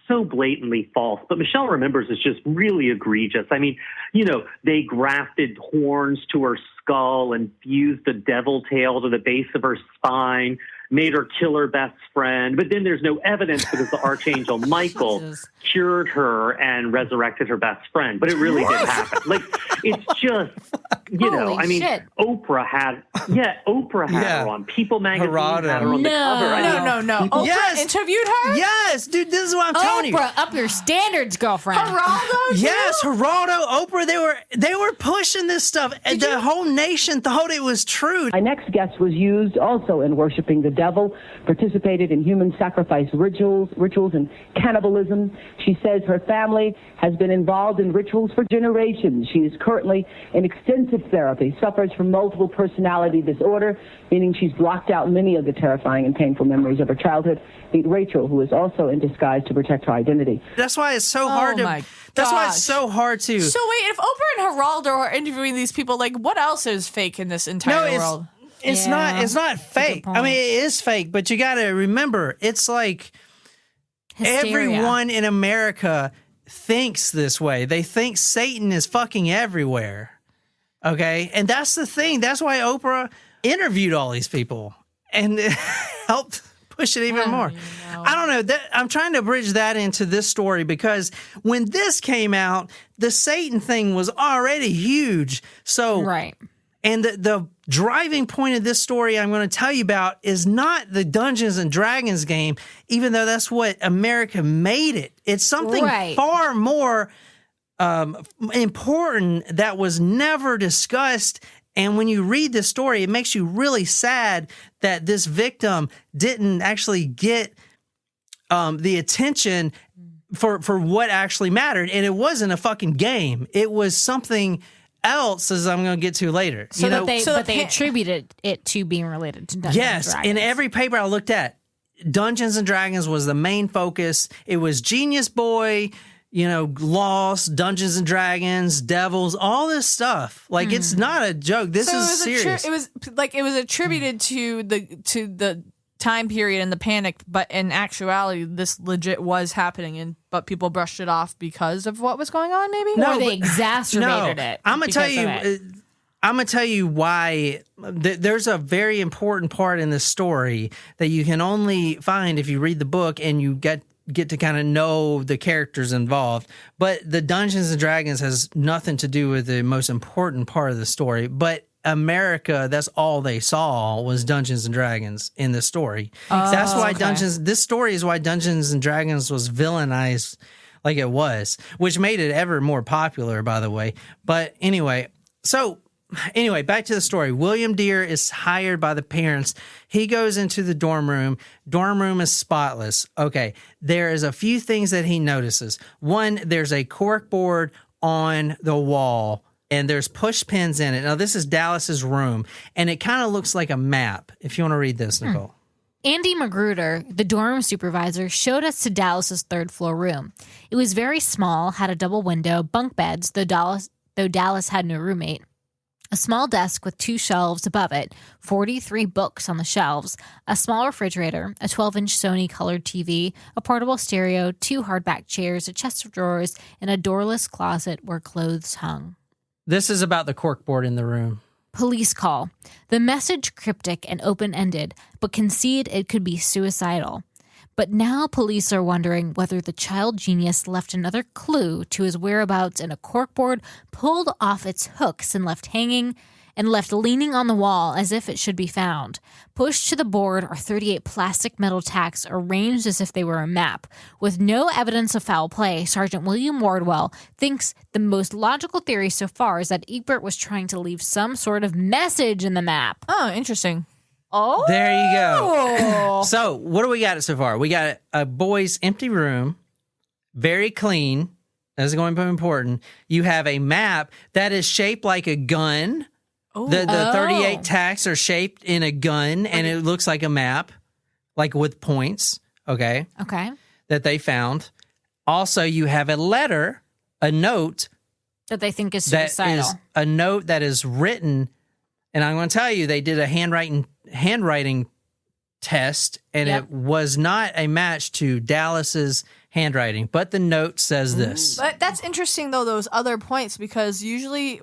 S4: so blatantly false, but Michelle Remembers is just really egregious. I mean, you know, they grafted horns to her skull and fused a devil tail to the base of her spine, made her kill her best friend. But then there's no evidence because the Archangel Michael cured her and resurrected her best friend. But it really did happen. Like, it's just, you know,
S3: Holy
S4: I mean,
S3: shit.
S4: Oprah had her on. People magazine had her on the cover.
S2: No. Oprah interviewed her?
S1: Yes, dude, this is what I'm telling you.
S3: Oprah, up your standards, girlfriend.
S2: Geraldo, too?
S1: Yes, Geraldo, Oprah, they were pushing this stuff. And the whole nation thought it was true.
S8: My next guest was used also in worshiping the devil, participated in human sacrifice rituals and cannibalism. She says her family has been involved in rituals for generations. She is currently in extensive therapy, suffers from multiple personality disorder, meaning she's blocked out many of the terrifying and painful memories of her childhood. Meet Rachel, who is also in disguise to protect her identity.
S1: That's why it's so hard to. That's why it's so hard to.
S2: So wait, if Oprah and Geraldo are interviewing these people, like, what else is fake in this entire world?
S1: It's not fake. I mean, it is fake, but you got to remember, it's like everyone in America thinks this way. They think Satan is fucking everywhere. Okay? And that's the thing. That's why Oprah interviewed all these people and helped push it even more. I don't know. I'm trying to bridge that into this story because when this came out, the Satan thing was already huge. So,
S3: right.
S1: And the driving point of this story I'm going to tell you about is not the Dungeons and Dragons game, even though that's what America made it. It's something far more important that was never discussed. And when you read the story, it makes you really sad that this victim didn't actually get the attention for what actually mattered. And it wasn't a fucking game. It was something else, as I'm going to get to later.
S3: So they attributed it to being related to Dungeons and Dragons.
S1: In every paper I looked at, Dungeons and Dragons was the main focus. It was Genius Boy, Lost, Dungeons and Dragons, Devils, all this stuff. Like, it's not a joke. This is serious.
S2: It was attributed to the time period and the panic, but in actuality, this legit was happening, but people brushed it off because of what was going on. Maybe
S3: or they exacerbated it.
S1: I'm gonna tell you. I'm gonna tell you why. There's a very important part in this story that you can only find if you read the book and you get to kind of know the characters involved. But the Dungeons and Dragons has nothing to do with the most important part of the story. But America, that's all they saw was Dungeons and Dragons in this story. That's why this story is why Dungeons and Dragons was villainized like it was, which made it ever more popular, by the way. But anyway, back to the story. William Deere is hired by the parents. He goes into the dorm room. Dorm room is spotless. Okay, there is a few things that he notices. One, there's a cork board on the wall, and there's push pins in it. Now, this is Dallas's room, and it kind of looks like a map, if you want to read this, Nicole.
S3: Andy Magruder, the dorm supervisor, showed us to Dallas's third-floor room. It was very small, had a double window, bunk beds, though Dallas had no roommate, a small desk with 2 shelves above it, 43 books on the shelves, a small refrigerator, a 12-inch Sony colored TV, a portable stereo, 2 hardback chairs, a chest of drawers, and a doorless closet where clothes hung.
S1: This is about the corkboard in the room.
S3: Police call. The message cryptic and open-ended, but concede it could be suicidal. But now police are wondering whether the child genius left another clue to his whereabouts in a corkboard pulled off its hooks and left hanging and left leaning on the wall as if it should be found. Pushed to the board are 38 plastic metal tacks arranged as if they were a map. With no evidence of foul play, Sergeant William Wardwell thinks the most logical theory so far is that Egbert was trying to leave some sort of message in the map.
S2: Oh, interesting.
S3: Oh,
S1: there you go. So, what do we got so far? We got a boy's empty room, very clean. That's going to be important. You have a map that is shaped like a gun. The 38 tacks are shaped in a gun, and it looks like a map, like with points. Okay. That they found. Also, you have a letter, a note
S3: that they think is suicidal.
S1: That is a note that is written. And I'm going to tell you, they did a handwriting test, and it was not a match to Dallas's handwriting. But the note says this.
S2: But that's interesting, though, those other points, because usually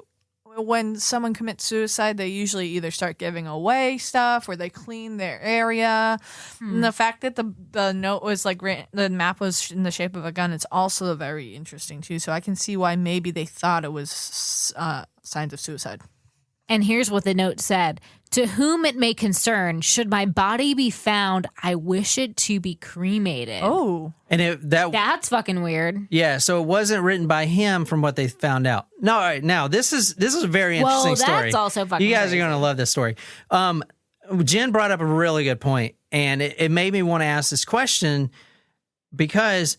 S2: when someone commits suicide, they usually either start giving away stuff or they clean their area. And the fact that the note was the map was in the shape of a gun, it's also very interesting, too. So I can see why maybe they thought it was signs of suicide.
S3: And here's what the note said. To whom it may concern, should my body be found, I wish it to be cremated.
S2: Oh.
S1: And
S3: that's fucking weird.
S1: Yeah, so it wasn't written by him from what they found out. No, all right, now this is a very interesting story.
S3: That's also fucking
S1: You guys
S3: crazy.
S1: are going to love this story. Jen brought up a really good point, and it made me want to ask this question because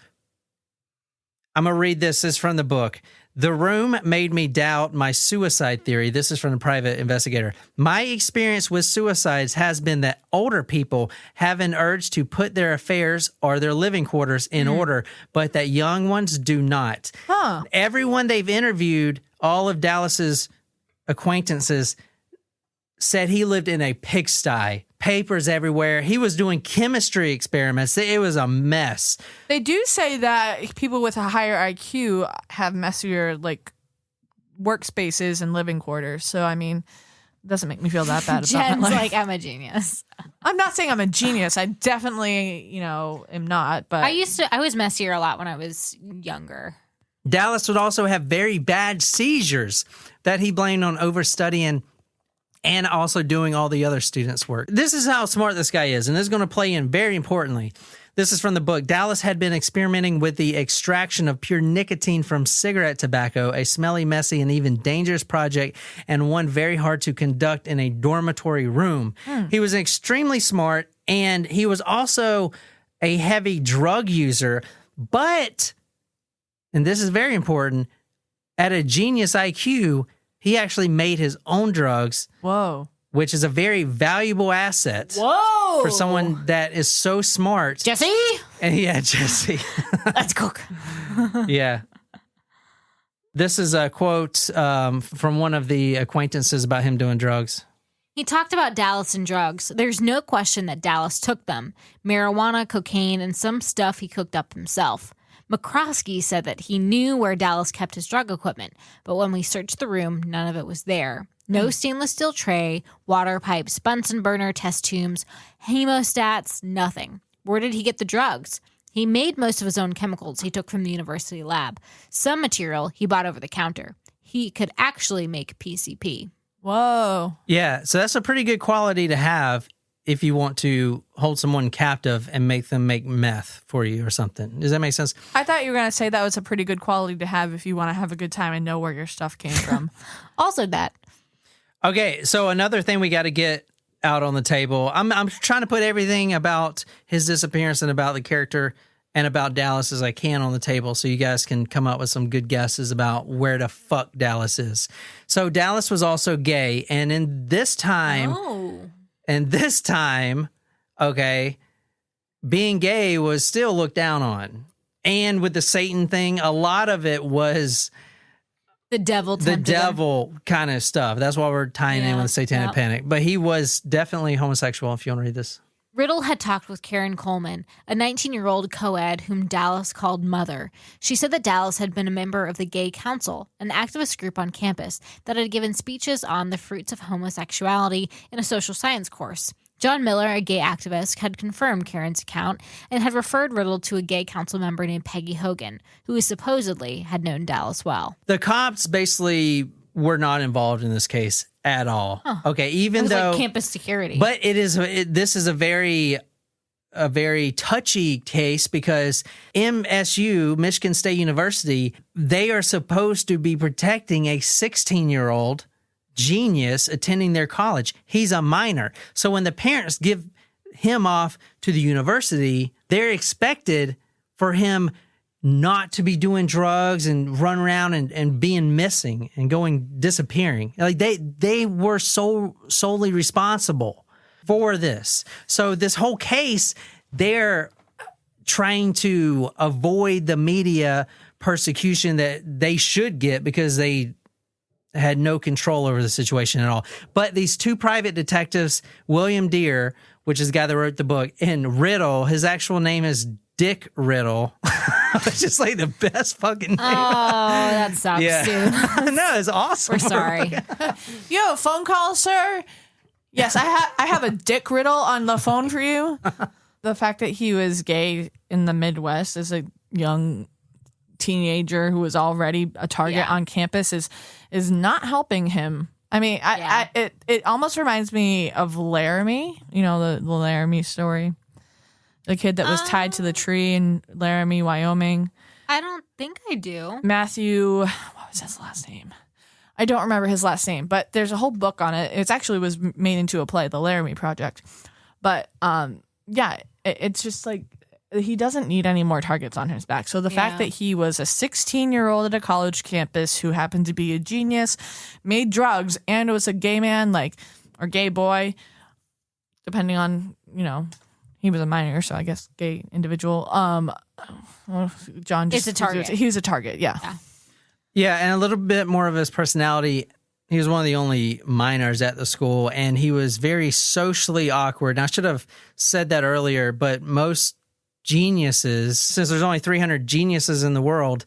S1: I'm going to read this. This is from the book. The room made me doubt my suicide theory. This is from the private investigator. My experience with suicides has been that older people have an urge to put their affairs or their living quarters in order, but that young ones do not. Everyone they've interviewed, all of Dallas's acquaintances, said he lived in a pigsty. Papers everywhere. He was doing chemistry experiments. It was a mess.
S2: They do say that people with a higher IQ have messier workspaces and living quarters. So I mean, it doesn't make me feel that bad about
S3: Jen's
S2: my life.
S3: like, I'm a genius.
S2: I'm not saying I'm a genius. I definitely, am not. But
S3: I was messier a lot when I was younger.
S1: Dallas would also have very bad seizures that he blamed on overstudying and also doing all the other students' work. This is how smart this guy is, and this is going to play in very importantly. This is from the book. Dallas had been experimenting with the extraction of pure nicotine from cigarette tobacco, a smelly, messy, and even dangerous project, and one very hard to conduct in a dormitory room. He was extremely smart, and he was also a heavy drug user, but, and this is very important, at a genius IQ, he actually made his own drugs.
S2: Whoa.
S1: Which is a very valuable asset.
S3: Whoa.
S1: For someone that is so smart.
S3: Jesse?
S1: And yeah, Jesse.
S3: Let's cook.
S1: Yeah. This is a quote from one of the acquaintances about him doing drugs.
S3: He talked about Dallas and drugs. There's no question that Dallas took them. Marijuana, cocaine, and some stuff he cooked up himself. McCroskey said that he knew where Dallas kept his drug equipment, but when we searched the room, none of it was there. No stainless steel tray, water pipes, Bunsen burner, test tubes, hemostats, nothing. Where did he get the drugs? He made most of his own chemicals he took from the university lab. Some material he bought over the counter. He could actually make PCP.
S2: Whoa.
S1: Yeah, so that's a pretty good quality to have if you want to hold someone captive and make them make meth for you or something. Does that make sense?
S2: I thought you were going to say that was a pretty good quality to have if you want to have a good time and know where your stuff came from.
S3: Also that.
S1: Okay, so another thing we got to get out on the table. I'm trying to put everything about his disappearance and about the character and about Dallas as I can on the table so you guys can come up with some good guesses about where the fuck Dallas is. So Dallas was also gay, and in this time, okay, being gay was still looked down on. And with the Satan thing, a lot of it was
S3: the devil
S1: kind of stuff. That's why we're tying in with the Satanic Panic. But he was definitely homosexual, if you want to read this.
S3: Riddle had talked with Karen Coleman, a 19-year-old co-ed whom Dallas called Mother. She said that Dallas had been a member of the Gay Council, an activist group on campus that had given speeches on the fruits of homosexuality in a social science course. John Miller, a gay activist, had confirmed Karen's account and had referred Riddle to a Gay Council member named Peggy Hogan, who supposedly had known Dallas well.
S1: The cops basically were not involved in this case at all. Huh. Okay, even though
S3: like campus security,
S1: but this is a very touchy case because MSU, Michigan State University, they are supposed to be protecting a 16-year-old genius attending their college. He's a minor, so when the parents give him off to the university, they're expected for him not to be doing drugs and run around and being missing and disappearing. Like they were solely responsible for this. So this whole case, they're trying to avoid the media persecution that they should get because they had no control over the situation at all. But these two private detectives, William Deere, which is the guy that wrote the book, and Riddle, his actual name is Dick Riddle. It's just like the best fucking name.
S3: Oh, that sucks, dude.
S1: No, it's awesome.
S3: We're sorry.
S2: You have a phone call, sir? Yes, I have a Dick Riddle on the phone for you. The fact that he was gay in the Midwest as a young teenager who was already a target on campus is not helping him. I mean, it almost reminds me of Laramie. You know, the Laramie story. The kid that was tied to the tree in Laramie, Wyoming.
S3: I don't think I do.
S2: Matthew, what was his last name? I don't remember his last name, but there's a whole book on it. It actually was made into a play, The Laramie Project. But it's just like he doesn't need any more targets on his back. So the fact that he was a 16-year-old at a college campus who happened to be a genius, made drugs, and was a gay man, or gay boy, depending on, he was a minor, so I guess gay individual. John just...
S3: It's a target.
S2: He was a target, yeah.
S1: Yeah, and a little bit more of his personality. He was one of the only minors at the school, and he was very socially awkward. And I should have said that earlier, but most geniuses, since there's only 300 geniuses in the world,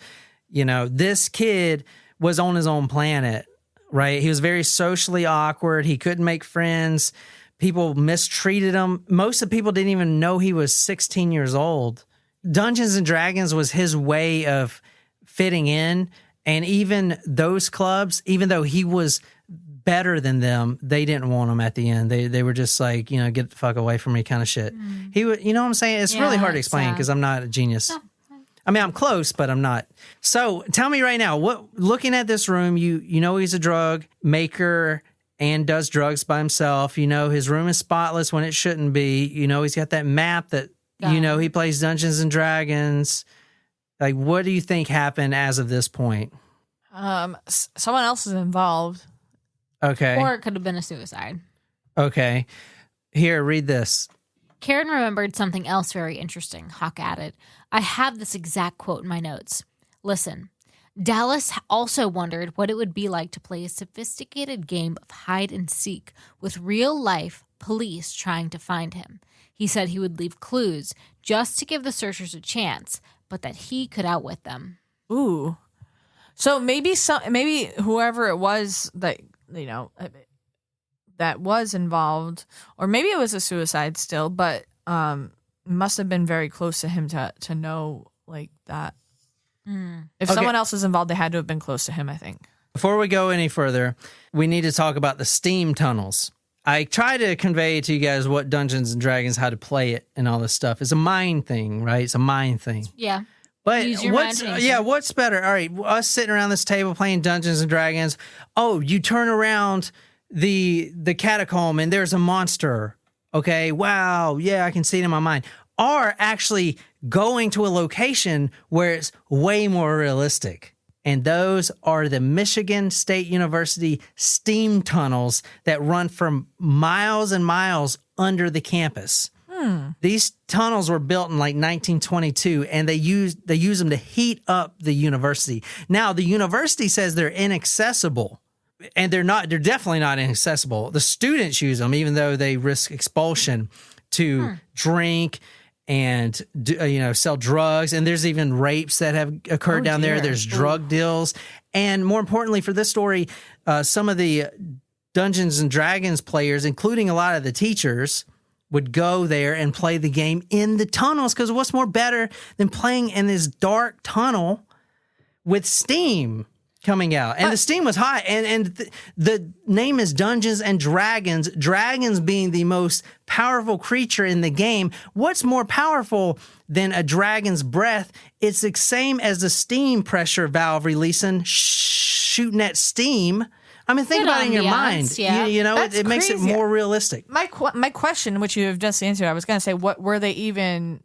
S1: this kid was on his own planet, right? He was very socially awkward. He couldn't make friends. People mistreated him. Most of the people didn't even know he was 16 years old. Dungeons and Dragons was his way of fitting in. And even those clubs, even though he was better than them, they didn't want him at the end. They were just like, get the fuck away from me kind of shit. He would, you know what I'm saying? It's really hard to explain because I'm not a genius. No. I mean, I'm close, but I'm not. So tell me right now, looking at this room, you know he's a drug maker and does drugs by himself. His room is spotless when it shouldn't be. He's got that map that, he plays Dungeons and Dragons. Like, what do you think happened as of this point?
S2: Someone else is involved.
S1: Okay.
S3: Or it could have been a suicide.
S1: Okay. Here, read this.
S3: Karen remembered something else very interesting, Hawk added. I have this exact quote in my notes. Listen, Dallas also wondered what it would be like to play a sophisticated game of hide and seek with real-life police trying to find him. He said he would leave clues just to give the searchers a chance, but that he could outwit them.
S2: Ooh. So maybe whoever it was that, that was involved, or maybe it was a suicide still, but must have been very close to him to know like that. If someone else was involved, they had to have been close to him, I think.
S1: Before we go any further, we need to talk about the steam tunnels. I try to convey to you guys what Dungeons and Dragons, how to play it and all this stuff. It's a mind thing, right? It's a mind thing.
S3: Yeah.
S1: But what's better? All right, us sitting around this table playing Dungeons and Dragons. Oh, you turn around the catacomb and there's a monster. Okay, wow, yeah, I can see it in my mind. Or actually going to a location where it's way more realistic. And those are the Michigan State University steam tunnels that run for miles and miles under the campus. These tunnels were built in like 1922, and they use them to heat up the university. Now, the university says they're inaccessible, and they're not. They're definitely not inaccessible. The students use them, even though they risk expulsion to drink and sell drugs. And there's even rapes that have occurred down there. There's drug deals, and more importantly for this story, some of the Dungeons and Dragons players, including a lot of the teachers, would go there and play the game in the tunnels, because what's more better than playing in this dark tunnel with steam coming out? And the steam was hot, and the name is Dungeons and Dragons, dragons being the most powerful creature in the game. What's more powerful than a dragon's breath? It's the same as the steam pressure valve releasing, shooting at steam. I mean, think about it in your mind.
S3: Yeah.
S1: It makes it more realistic.
S2: My question, which you have just answered, I was going to say, what were they even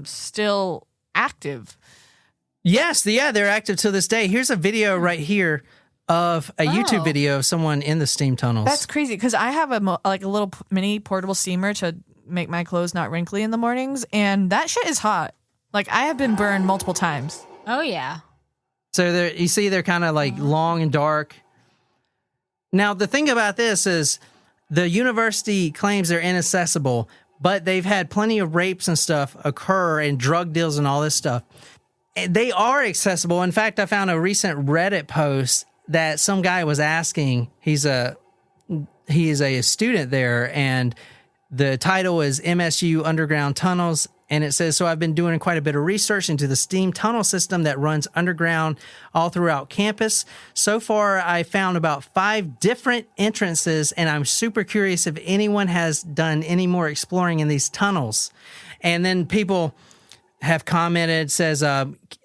S2: still active?
S1: Yes, they're active to this day. Here's a video right here of a YouTube video of someone in the steam tunnels.
S2: That's crazy, because I have a little mini portable steamer to make my clothes not wrinkly in the mornings, and that shit is hot. Like, I have been burned multiple times.
S3: Oh, yeah.
S1: So you see they're kind of like long and dark. Now, the thing about this is the university claims they're inaccessible, but they've had plenty of rapes and stuff occur and drug deals and all this stuff. They are accessible. In fact, I found a recent Reddit post that some guy was asking. He is a student there, and the title is MSU Underground Tunnels. And it says, so I've been doing quite a bit of research into the steam tunnel system that runs underground all throughout campus. So far, I found about 5 different entrances, and I'm super curious if anyone has done any more exploring in these tunnels. And then people have commented, says,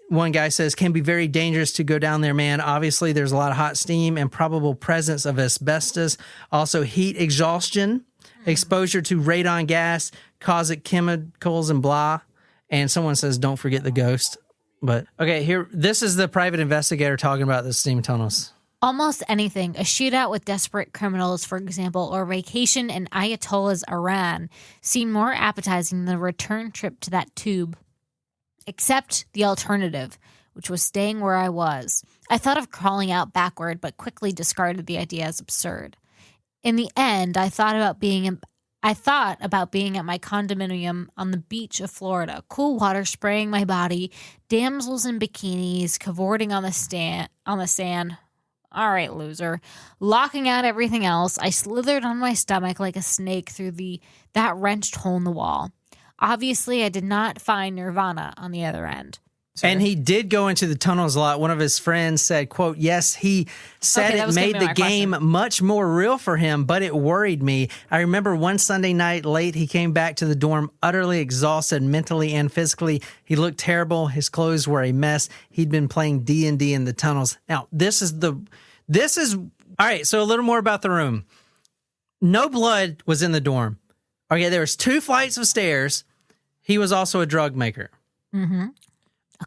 S1: one guy says, can be very dangerous to go down there, man. Obviously, there's a lot of hot steam and probable presence of asbestos. Also, heat exhaustion, exposure to radon gas, causes chemicals and blah. And someone says, don't forget the ghost. But okay, this is the private investigator talking about the steam tunnels.
S3: Almost anything, a shootout with desperate criminals, for example, or vacation in Ayatollah's Iran, seemed more appetizing than a return trip to that tube. Except the alternative, which was staying where I was. I thought of crawling out backward, but quickly discarded the idea as absurd. In the end, I thought about being at my condominium on the beach of Florida, cool water spraying my body, damsels in bikinis cavorting on the sand. All right, loser. Locking out everything else, I slithered on my stomach like a snake through that wrenched hole in the wall. Obviously, I did not find Nirvana on the other end.
S1: And he did go into the tunnels a lot. One of his friends said, quote, yes, he said it made the game much more real for him, but it worried me. I remember one Sunday night late, he came back to the dorm utterly exhausted mentally and physically. He looked terrible. His clothes were a mess. He'd been playing D&D in the tunnels. Now, this is all right, so a little more about the room. No blood was in the dorm. Okay, there was 2 flights of stairs. He was also a drug maker.
S3: Mm-hmm. A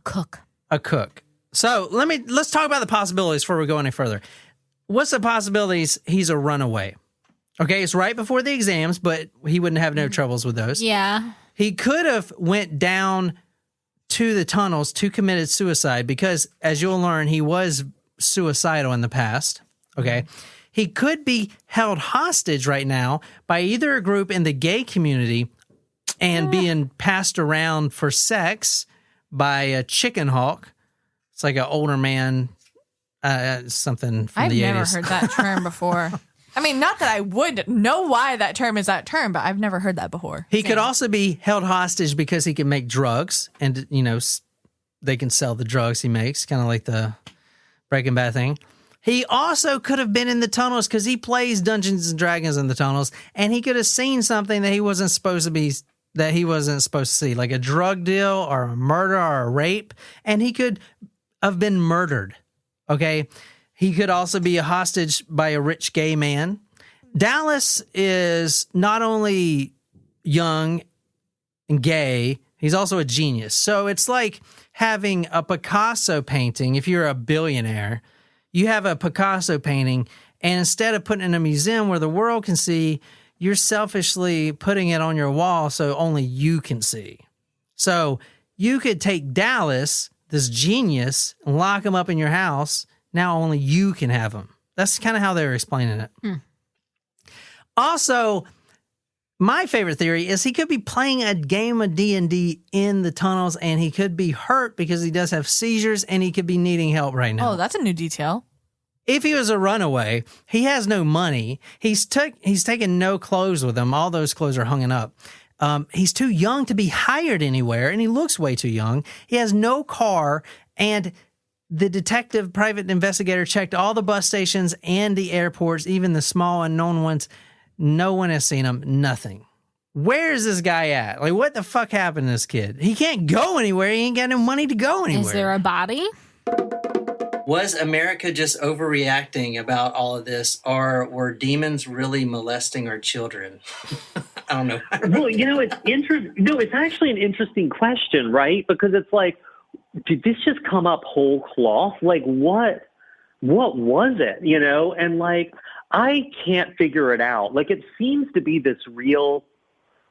S3: cook.
S1: So let's talk about the possibilities before we go any further. What's the possibilities he's a runaway? Okay, it's right before the exams, but he wouldn't have no troubles with those.
S3: Yeah.
S1: He could have went down to the tunnels to commit suicide because, as you'll learn, he was suicidal in the past. Okay. He could be held hostage right now by either a group in the gay community and being passed around for sex by a chicken hawk. It's like an older man, something from the 80s.
S2: I've never heard that term before. I mean, not that I would know why that term is that term, but I've never heard that before.
S1: He could also be held hostage because he can make drugs and, they can sell the drugs he makes, kind of like the Breaking Bad thing. He also could have been in the tunnels because he plays Dungeons and Dragons in the tunnels, and he could have seen something that he wasn't supposed to see, like a drug deal or a murder or a rape, and he could have been murdered. Okay. He could also be a hostage by a rich gay man. Dallas is not only young and gay, he's also a genius. So it's like having a Picasso painting. If you're a billionaire, you have a Picasso painting, and instead of putting it in a museum where the world can see, you're selfishly putting it on your wall so only you can see. So you could take Dallas, this genius, and lock him up in your house. Now only you can have him. That's kind of how they were explaining it. Also, my favorite theory is he could be playing a game of D&D in the tunnels, and he could be hurt because he does have seizures, and he could be needing help right now.
S2: Oh, that's a new detail.
S1: If he was a runaway, he has no money. He's taken no clothes with him. All those clothes are hung up. He's too young to be hired anywhere, and he looks way too young. He has no car, and the private investigator checked all the bus stations and the airports, even the small unknown ones. No one has seen him. Nothing. Where is this guy at? Like, what the fuck happened to this kid? He can't go anywhere. He ain't got no money to go anywhere.
S3: Is there a body?
S1: Was America just overreacting about all of this, or were demons really molesting our children? I don't know.
S4: Well, it's interesting. No, it's actually an interesting question, right? Because it's like, did this just come up whole cloth? Like, what was it? And like, I can't figure it out. Like, it seems to be this real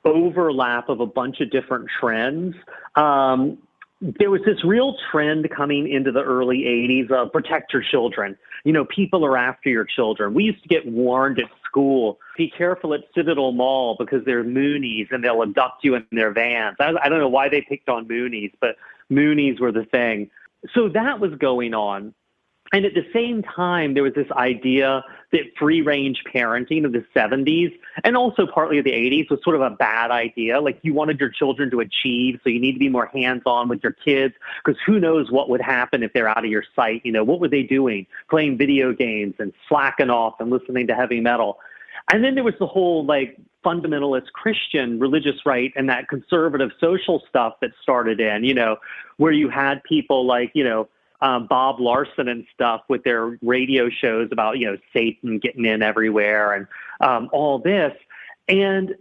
S4: overlap of a bunch of different trends. There was this real trend coming into the early 80s of protect your children. People are after your children. We used to get warned at school, be careful at Citadel Mall because they're Moonies and they'll abduct you in their vans. I don't know why they picked on Moonies, but Moonies were the thing. So that was going on. And at the same time, there was this idea that free-range parenting of the 70s and also partly of the 80s was sort of a bad idea. Like, you wanted your children to achieve, so you need to be more hands-on with your kids because who knows what would happen if they're out of your sight. What were they doing? Playing video games and slacking off and listening to heavy metal. And then there was the whole, like, fundamentalist Christian religious right and that conservative social stuff that started in, where you had people like, Bob Larson and stuff with their radio shows about, Satan getting in everywhere and all this. And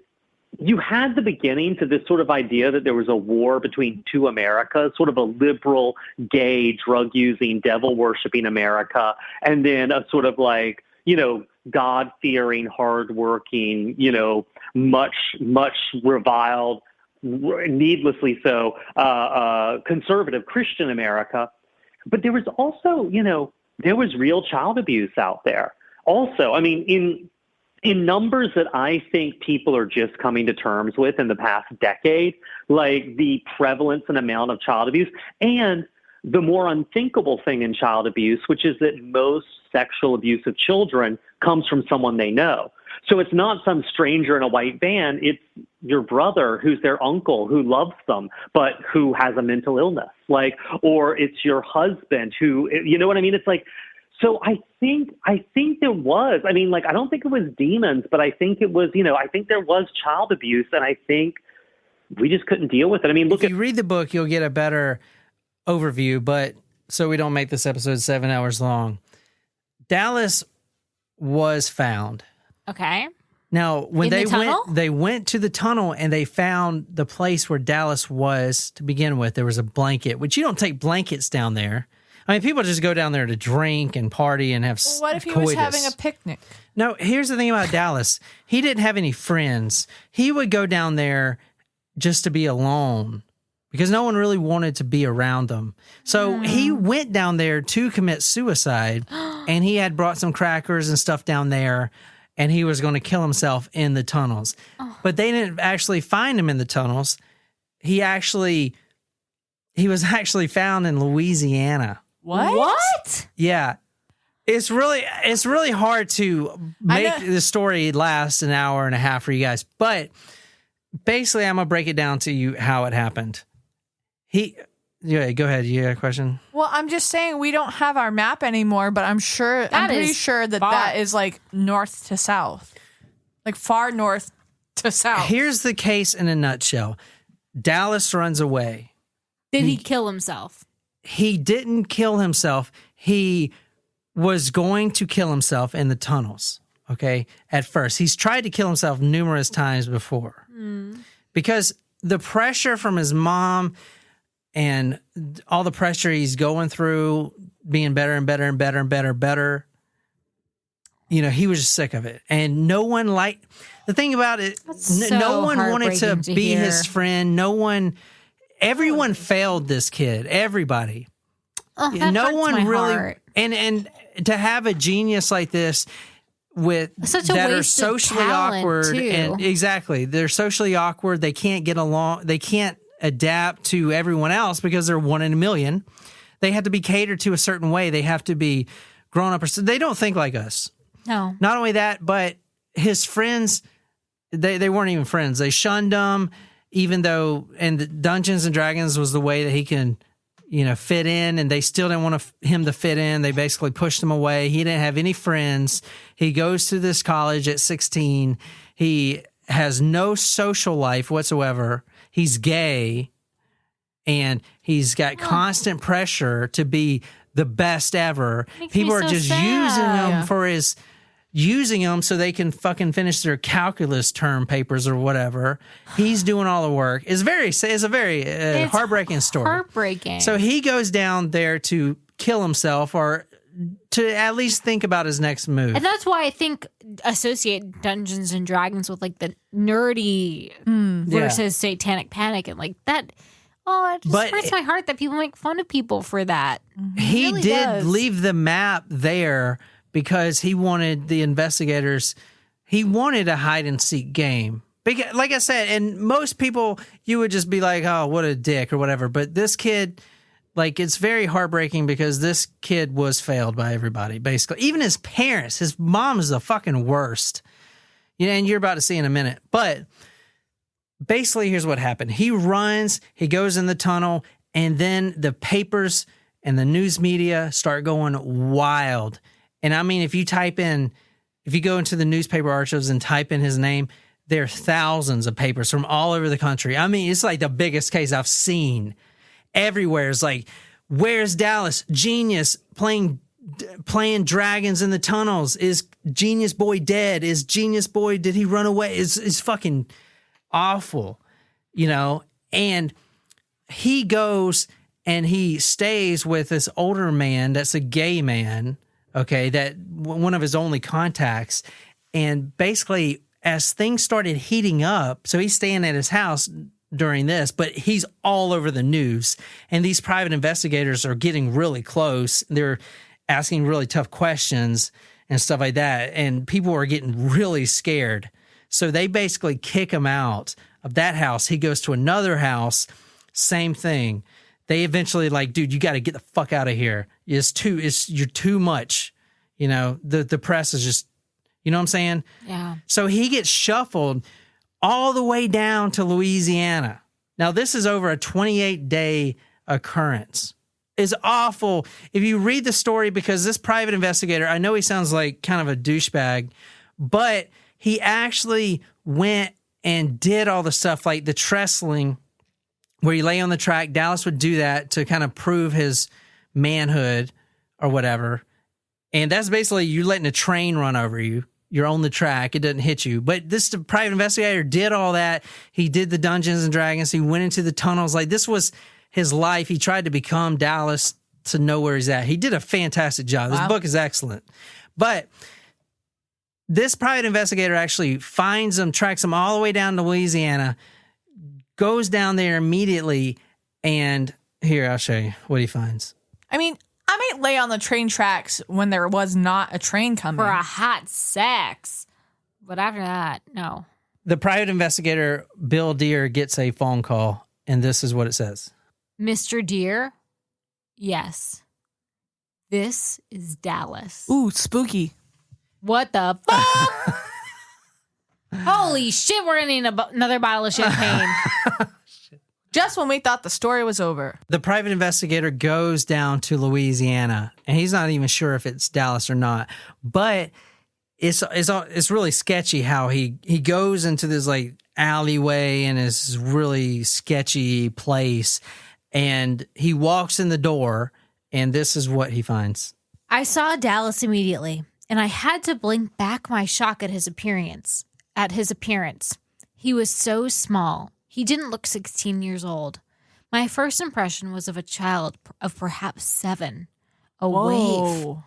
S4: you had the beginning to this sort of idea that there was a war between two Americas, sort of a liberal, gay, drug-using, devil-worshipping America, and then a sort of like, God-fearing, hardworking, much reviled, needlessly so, conservative Christian America. But there was also, there was real child abuse out there. Also, I mean, in numbers that I think people are just coming to terms with in the past decade, like the prevalence and amount of child abuse, and the more unthinkable thing in child abuse, which is that most sexual abuse of children comes from someone they know. So it's not some stranger in a white van. It's your brother who's their uncle who loves them, but who has a mental illness. Like, or it's your husband who, you know what I mean? It's like, so I think there was, I mean, like, I don't think it was demons, but I think it was, I think there was child abuse, and I think we just couldn't deal with it. I mean, look,
S1: if you read the book, you'll get a better overview, but so we don't make this episode 7 hours long. Dallas was found.
S3: Okay.
S1: Now, when
S3: In
S1: they went to the tunnel and they found the place where Dallas was to begin with. There was a blanket, which you don't take blankets down there. I mean, people just go down there to drink and party and have
S2: What if he was having a picnic?
S1: No, here's the thing about Dallas. He didn't have any friends. He would go down there just to be alone because no one really wanted to be around him. So he went down there to commit suicide, and he had brought some crackers and stuff down there, and he was going to kill himself in the tunnels. But they didn't actually find him in the tunnels. He was actually found in Louisiana.
S2: What?
S1: Yeah. It's really hard to make the story last an hour and a half for you guys. But basically, I'm going to break it down to you how it happened. Yeah, go ahead. You got a question?
S2: Well, I'm just saying we don't have our map anymore, but I'm pretty sure that is like north to south. Like far north to south.
S1: Here's the case in a nutshell. Dallas runs away.
S3: Did he kill himself?
S1: He didn't kill himself. He was going to kill himself in the tunnels, okay, at first. He's tried to kill himself numerous times before because the pressure from his mom and all the pressure he's going through, being better and better and better and better, you know, he was just sick of it. And no one the thing about it, no one wanted to be his friend. Everyone failed this kid, everybody.
S3: Oh, that
S1: no
S3: hurts
S1: one
S3: my
S1: really,
S3: heart.
S1: and to have a genius like this
S3: such a
S1: that are
S3: waste of
S1: socially
S3: talent,
S1: awkward,
S3: too.
S1: and exactly, they're socially awkward. They can't get along. They can't adapt to everyone else because they're one in a million. They have to be catered to a certain way. They have to be grown up. They don't think like us.
S3: No.
S1: Not only that, but his friends, they weren't even friends. They shunned him, even though, and the Dungeons and Dragons was the way that he can, you know, fit in, and they still didn't want him to fit in. They basically pushed him away. He didn't have any friends. He goes to this college at 16. He has no social life whatsoever. He's gay, and he's got constant pressure to be the best ever. People are just using him so they can fucking finish their calculus term papers or whatever. He's doing all the work. It's a very heartbreaking story.
S3: Heartbreaking.
S1: So he goes down there to kill himself or to at least think about his next move.
S3: And that's why I think associate Dungeons and Dragons with like the nerdy versus Satanic Panic and like that. Oh, it just hurts my heart that people make fun of people for that.
S1: He
S2: really
S1: did
S2: does.
S1: leave the map there because he wanted the investigators, he wanted a hide and seek game. Because, like I said, and most people, you would just be like, oh, what a dick or whatever. But this kid, like, it's very heartbreaking because this kid was failed by everybody, basically. Even his parents. His mom is the fucking worst. You know, and you're about to see in a minute. But basically, here's what happened. He runs, he goes in the tunnel, and then the papers and the news media start going wild. And I mean, if you go into the newspaper archives and type in his name, there are thousands of papers from all over the country. I mean, it's like the biggest case I've seen. Everywhere is like, where's Dallas? Genius playing dragons in the tunnels. Is Genius Boy dead? Is Genius Boy, did he run away? It's fucking awful, you know? And he goes and he stays with this older man that's a gay man, okay, that one of his only contacts. And basically, as things started heating up, so he's staying at his house during this, but he's all over the news. And these private investigators are getting really close. They're asking really tough questions and stuff like that. And people are getting really scared. So they basically kick him out of that house. He goes to another house, same thing. They eventually like, dude, you got to get the fuck out of here. You're too much. You know, the press is just, you know what I'm saying?
S3: Yeah.
S1: So he gets shuffled all the way down to Louisiana. Now, this is over a 28-day occurrence. It's awful. If you read the story, because this private investigator, I know he sounds like kind of a douchebag, but he actually went and did all the stuff like the trestling where you lay on the track. Dallas would do that to kind of prove his manhood or whatever. And that's basically you letting a train run over you. You're on the track. It doesn't hit you. But this private investigator did all that. He did the Dungeons and Dragons. He went into the tunnels. Like, this was his life. He tried to become Dallas to know where he's at. He did a fantastic job. This book is excellent. But this private investigator actually finds him, tracks him all the way down to Louisiana, goes down there immediately, And here, I'll show you what he finds.
S2: I mean, I might lay on the train tracks when there was not a train coming.
S3: For a hot sex. But after that, no.
S1: The private investigator, Bill Deere, gets a phone call, and this is what it says.
S3: Mr. Deere? Yes. This is Dallas.
S2: Ooh, spooky.
S3: What the fuck? Holy shit, we're gonna need another bottle of champagne.
S2: Just when we thought the story was over.
S1: The private investigator goes down to Louisiana, and he's not even sure if it's Dallas or not. But it's really sketchy how he goes into this like alleyway in this really sketchy place, and he walks in the door, and this is what he finds.
S3: I saw Dallas immediately, and I had to blink back my shock at his appearance. He was so small. He didn't look 16 years old. My first impression was of a child of perhaps 7. A waif.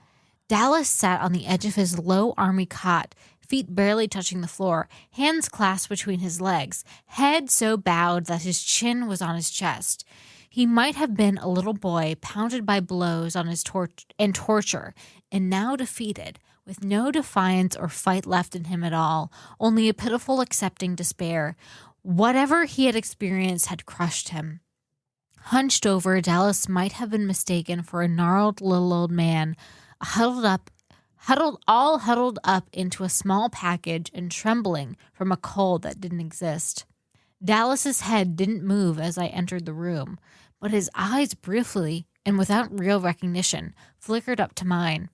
S3: Dallas sat on the edge of his low army cot, feet barely touching the floor, hands clasped between his legs, head so bowed that his chin was on his chest. He might have been a little boy pounded by blows on his torture, and now defeated, with no defiance or fight left in him at all, only a pitiful accepting despair. Whatever he had experienced had crushed him. Hunched over, Dallas might have been mistaken for a gnarled little old man, huddled up into a small package and trembling from a cold that didn't exist. Dallas's head didn't move as I entered the room, but his eyes briefly, and without real recognition, flickered up to mine.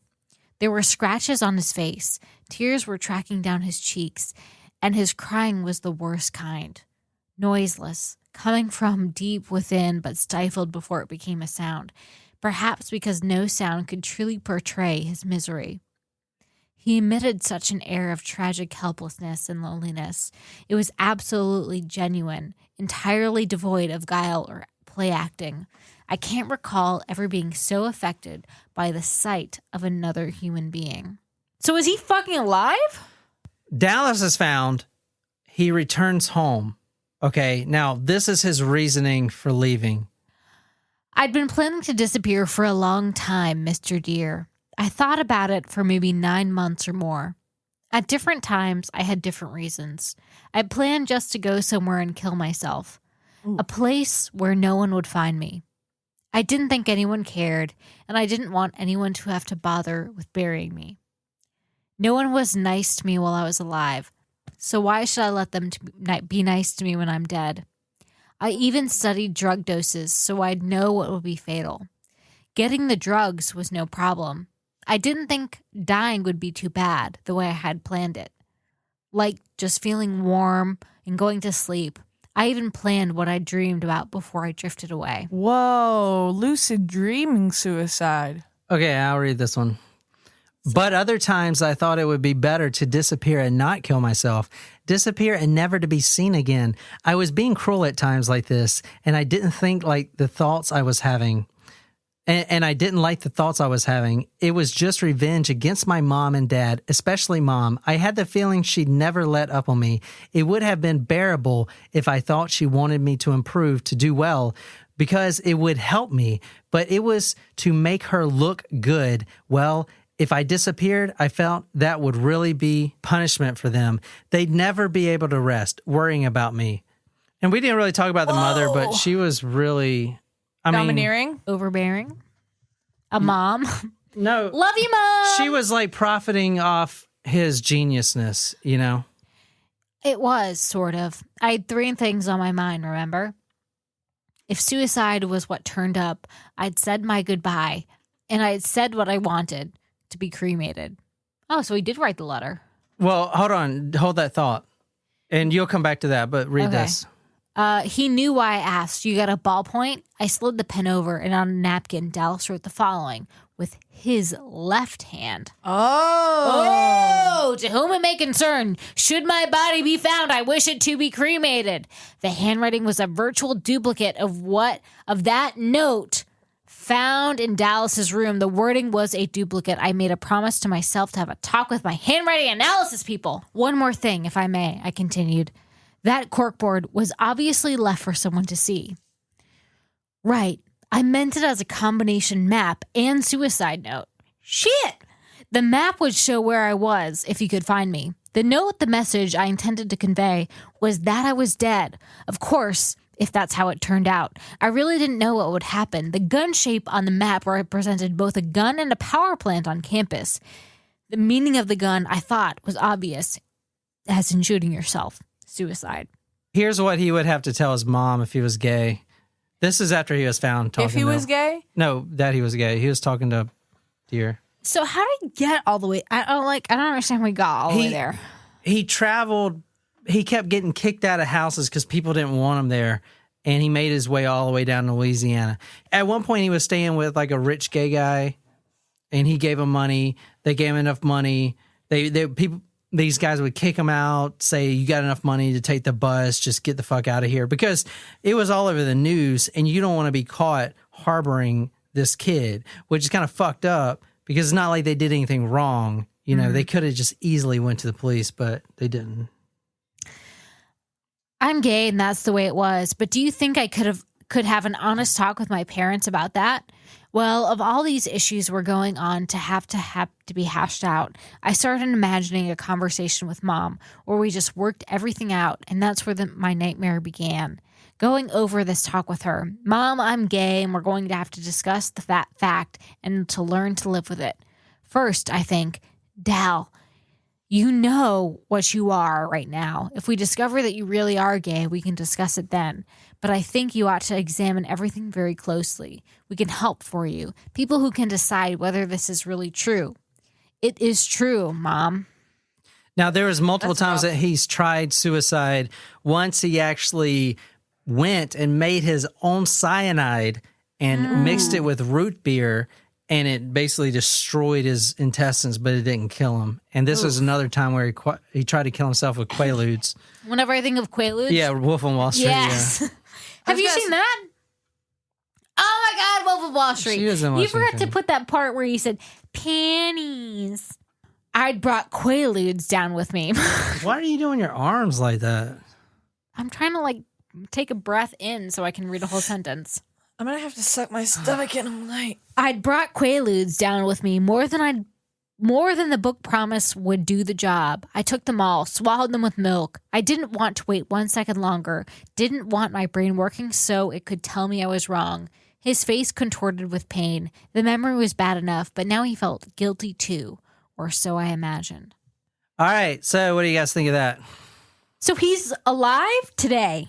S3: There were scratches on his face, tears were tracking down his cheeks, and his crying was the worst kind. Noiseless, coming from deep within but stifled before it became a sound, perhaps because no sound could truly portray his misery. He emitted such an air of tragic helplessness and loneliness. It was absolutely genuine, entirely devoid of guile or play acting. I can't recall ever being so affected by the sight of another human being.
S2: So is he fucking alive?
S1: Dallas is found. He returns home. Okay, now this is his reasoning for leaving.
S3: I'd been planning to disappear for a long time, Mr. Deere. I thought about it for maybe 9 months or more. At different times, I had different reasons. I planned just to go somewhere and kill myself. A place where no one would find me. I didn't think anyone cared, and I didn't want anyone to have to bother with burying me. No one was nice to me while I was alive, so why should I let them be nice to me when I'm dead? I even studied drug doses so I'd know what would be fatal. Getting the drugs was no problem. I didn't think dying would be too bad the way I had planned it. Like just feeling warm and going to sleep. I even planned what I dreamed about before I drifted away.
S2: Whoa, lucid dreaming suicide.
S1: Okay, I'll read this one. But other times I thought it would be better to disappear and not kill myself. Disappear and never to be seen again. I was being cruel at times like this, and I didn't think like the thoughts I was having. And I didn't like the thoughts I was having. It was just revenge against my mom and dad, especially mom. I had the feeling she'd never let up on me. It would have been bearable if I thought she wanted me to improve, to do well, because it would help me. But it was to make her look good. Well, if I disappeared, I felt that would really be punishment for them. They'd never be able to rest, worrying about me. And we didn't really talk about the mother, but she was really...
S2: Domineering?
S3: Overbearing? A mom?
S1: No.
S3: Love you, Mom!
S1: She was like profiting off his geniusness, you know?
S3: It was, sort of. I had 3 things on my mind, remember? If suicide was what turned up, I'd said my goodbye, and I had said what I wanted, to be cremated. Oh, so he did write the letter.
S1: Well, hold on. Hold that thought. And you'll come back to that, but read this.
S3: He knew why I asked. You got a ballpoint? I slid the pen over, and on a napkin, Dallas wrote the following with his left hand. Oh, to whom it may concern, should my body be found, I wish it to be cremated. The handwriting was a virtual duplicate of that note found in Dallas's room. The wording was a duplicate. I made a promise to myself to have a talk with my handwriting analysis people. One more thing, if I may, I continued. That corkboard was obviously left for someone to see. Right. I meant it as a combination map and suicide note. Shit! The map would show where I was if you could find me. The note, the message I intended to convey was that I was dead. Of course, if that's how it turned out. I really didn't know what would happen. The gun shape on the map represented both a gun and a power plant on campus. The meaning of the gun, I thought, was obvious, as in shooting yourself. Suicide.
S1: Here's what he would have to tell his mom if he was gay. This is after he was found talking
S2: If he was gay?
S1: No, that he was gay. He was talking to Deer.
S3: So how did he get all the way? I don't understand how he got all the way there.
S1: He traveled. He kept getting kicked out of houses because people didn't want him there, and he made his way all the way down to Louisiana. At one point, he was staying with like a rich gay guy, and he gave him money. They gave him enough money. These guys would kick him out, say, "You got enough money to take the bus, just get the fuck out of here," because it was all over the news, and you don't want to be caught harboring this kid, which is kind of fucked up because it's not like they did anything wrong. You know, they could have just easily went to the police, but they didn't.
S3: I'm gay and that's the way it was. But do you think I could have an honest talk with my parents about that? Well, of all these issues were going on to have to be hashed out, I started imagining a conversation with Mom where we just worked everything out, and that's where my nightmare began. Going over this talk with her. Mom, I'm gay, and we're going to have to discuss the fact and to learn to live with it. First, I think, Dal, you know what you are right now. If we discover that you really are gay, we can discuss it then. But I think you ought to examine everything very closely. We can help for you. People who can decide whether this is really true. It is true, Mom.
S1: Now, there was multiple times that he's tried suicide. Once he actually went and made his own cyanide and mixed it with root beer, and it basically destroyed his intestines, but it didn't kill him. And this was another time where he tried to kill himself with Quaaludes.
S3: Whenever I think of Quaaludes.
S1: Yeah, Wolf on Wall Street.
S3: Yes.
S1: Yeah.
S3: Have you seen that? Oh my God, Wolf of Wall Street. You forgot to put that part where you said panties. I'd brought Quaaludes down with me.
S1: Why are you doing your arms like that?
S3: I'm trying to take a breath in so I can read a whole sentence.
S2: I'm going to have to suck my stomach in all night.
S3: I'd brought Quaaludes down with me more than the book promised would do the job. I took them all, swallowed them with milk. I didn't want to wait 1 second longer. Didn't want my brain working so it could tell me I was wrong. His face contorted with pain. The memory was bad enough, but now he felt guilty too. Or so I imagined.
S1: All right, so what do you guys think of that?
S3: So he's alive today.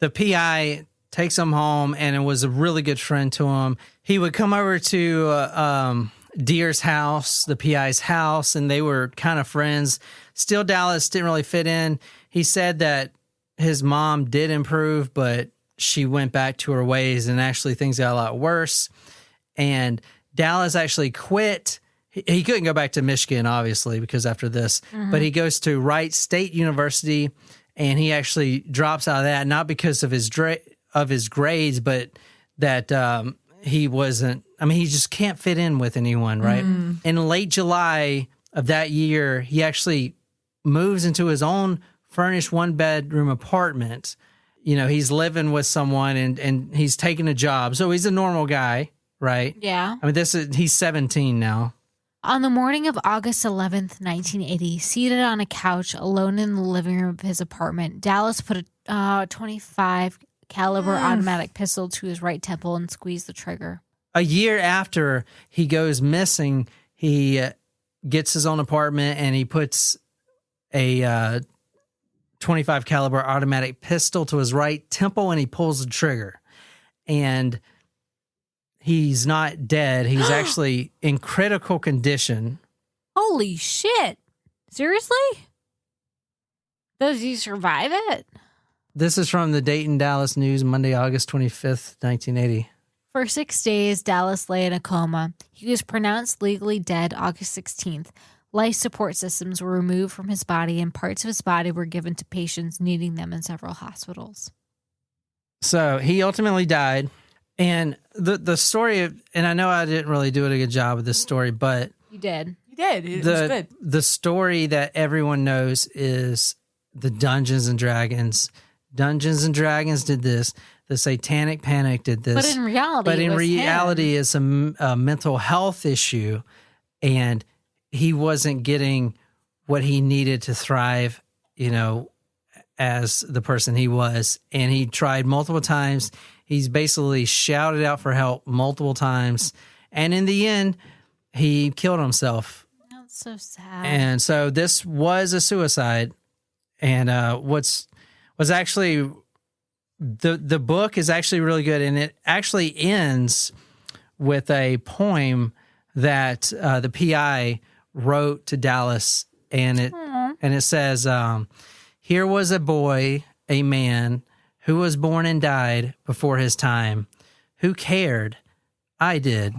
S1: The PI takes him home, and it was a really good friend to him. He would come over to Deer's house, the PI's house, and they were kind of friends. Still, Dallas didn't really fit in. He said that his mom did improve, but she went back to her ways, and actually things got a lot worse. And Dallas actually quit. He couldn't go back to Michigan, obviously, because after this, but he goes to Wright State University, and he actually drops out of that, not because of his grades, but that he wasn't, he just can't fit in with anyone, right? In late July of that year, he actually moves into his own furnished one-bedroom apartment. You know, he's living with someone, and he's taking a job. So he's a normal guy, right?
S3: Yeah.
S1: He's 17 now.
S3: On the morning of August 11th, 1980, seated on a couch alone in the living room of his apartment, Dallas put a 25 caliber automatic pistol to his right temple and squeezed the trigger.
S1: A year after he goes missing, he gets his own apartment and he puts a 25 caliber automatic pistol to his right temple and he pulls the trigger. And he's not dead. He's actually in critical condition.
S3: Holy shit. Seriously? Does he survive it?
S1: This is from the Dayton Dallas News, Monday, August 25th, 1980.
S3: For 6 days, Dallas lay in a coma. He was pronounced legally dead August 16th. Life support systems were removed from his body, and parts of his body were given to patients needing them in several hospitals.
S1: So he ultimately died. And the story, and I know I didn't really do a good job with this story, but
S3: You did.
S2: You did. It was good.
S1: The story that everyone knows is the Dungeons and Dragons. Dungeons and Dragons did this. the Satanic Panic did this.
S3: But in reality,
S1: it's a mental health issue, and he wasn't getting what he needed to thrive, as the person he was. And he tried multiple times. He's basically shouted out for help multiple times. And in the end, he killed himself.
S3: That's so sad.
S1: And so this was a suicide. And was actually, the book is actually really good. And it actually ends with a poem that the PI wrote to Dallas. And it says, here was a boy, a man, who was born and died before his time. Who cared? I did.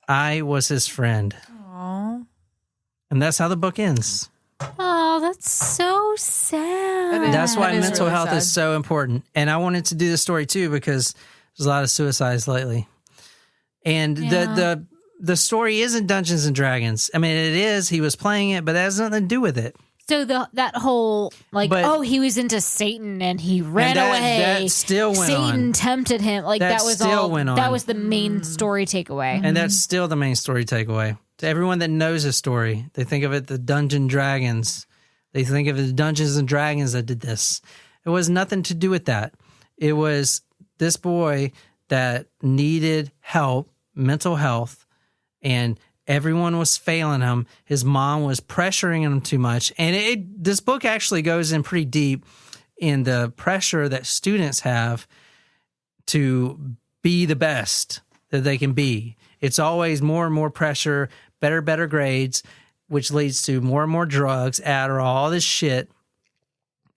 S1: I was his friend.
S2: Aww.
S1: And that's how the book ends.
S3: Oh, that's so sad.
S1: That's why mental
S2: really
S1: health
S2: sad.
S1: is so important. And I wanted to do this story too because there's a lot of suicides lately. And the story isn't Dungeons and Dragons. I mean, it is. He was playing it, but that has nothing to do with it.
S3: So that whole he was into Satan and he ran away.
S1: That still went
S3: Satan
S1: on.
S3: tempted him.
S1: That still went on.
S3: That was the main story takeaway.
S1: And that's still the main story takeaway. To everyone that knows the story, they think of it the Dungeon Dragons. They think of it the Dungeons and Dragons that did this. It was nothing to do with that. It was this boy that needed help, mental health, and everyone was failing him. His mom was pressuring him too much. And this book actually goes in pretty deep in the pressure that students have to be the best that they can be. It's always more and more pressure, better grades, which leads to more and more drugs, Adderall, all this shit.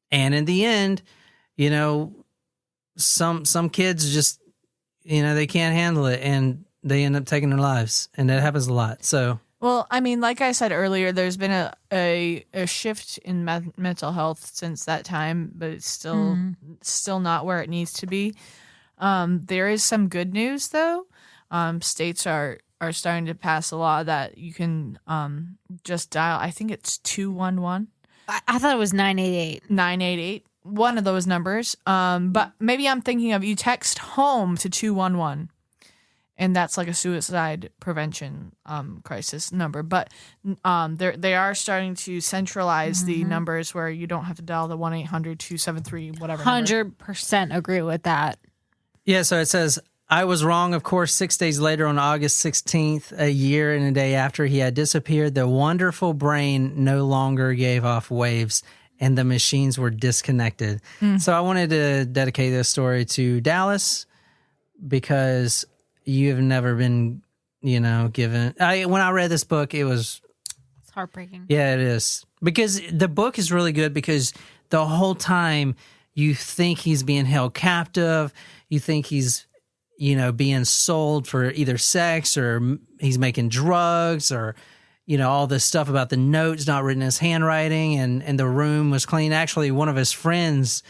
S1: And in the end, some kids just, they can't handle it and they end up taking their lives, and that happens a lot. So,
S2: well, I mean, like I said earlier, there's been a shift in mental health since that time, but it's still not where it needs to be. There is some good news though. States are starting to pass a law that you can just dial. I think it's 211.
S3: I thought it was 988.
S2: 988. One of those numbers. But maybe I'm thinking of you text home to 211. And that's like a suicide prevention crisis number. But they are starting to centralize the numbers where you don't have to dial the 1-800-273 whatever.
S3: 100% agree with that.
S1: Yeah, so it says, I was wrong, of course. 6 days later, on August 16th, a year and a day after he had disappeared, the wonderful brain no longer gave off waves and the machines were disconnected. So I wanted to dedicate this story to Dallas because you have never been, given. When I read this book, it's
S3: heartbreaking.
S1: Yeah, it is. Because the book is really good because the whole time you think he's being held captive. You think he's, being sold for either sex or he's making drugs or, all this stuff about the notes not written in his handwriting and the room was clean. Actually, one of his friends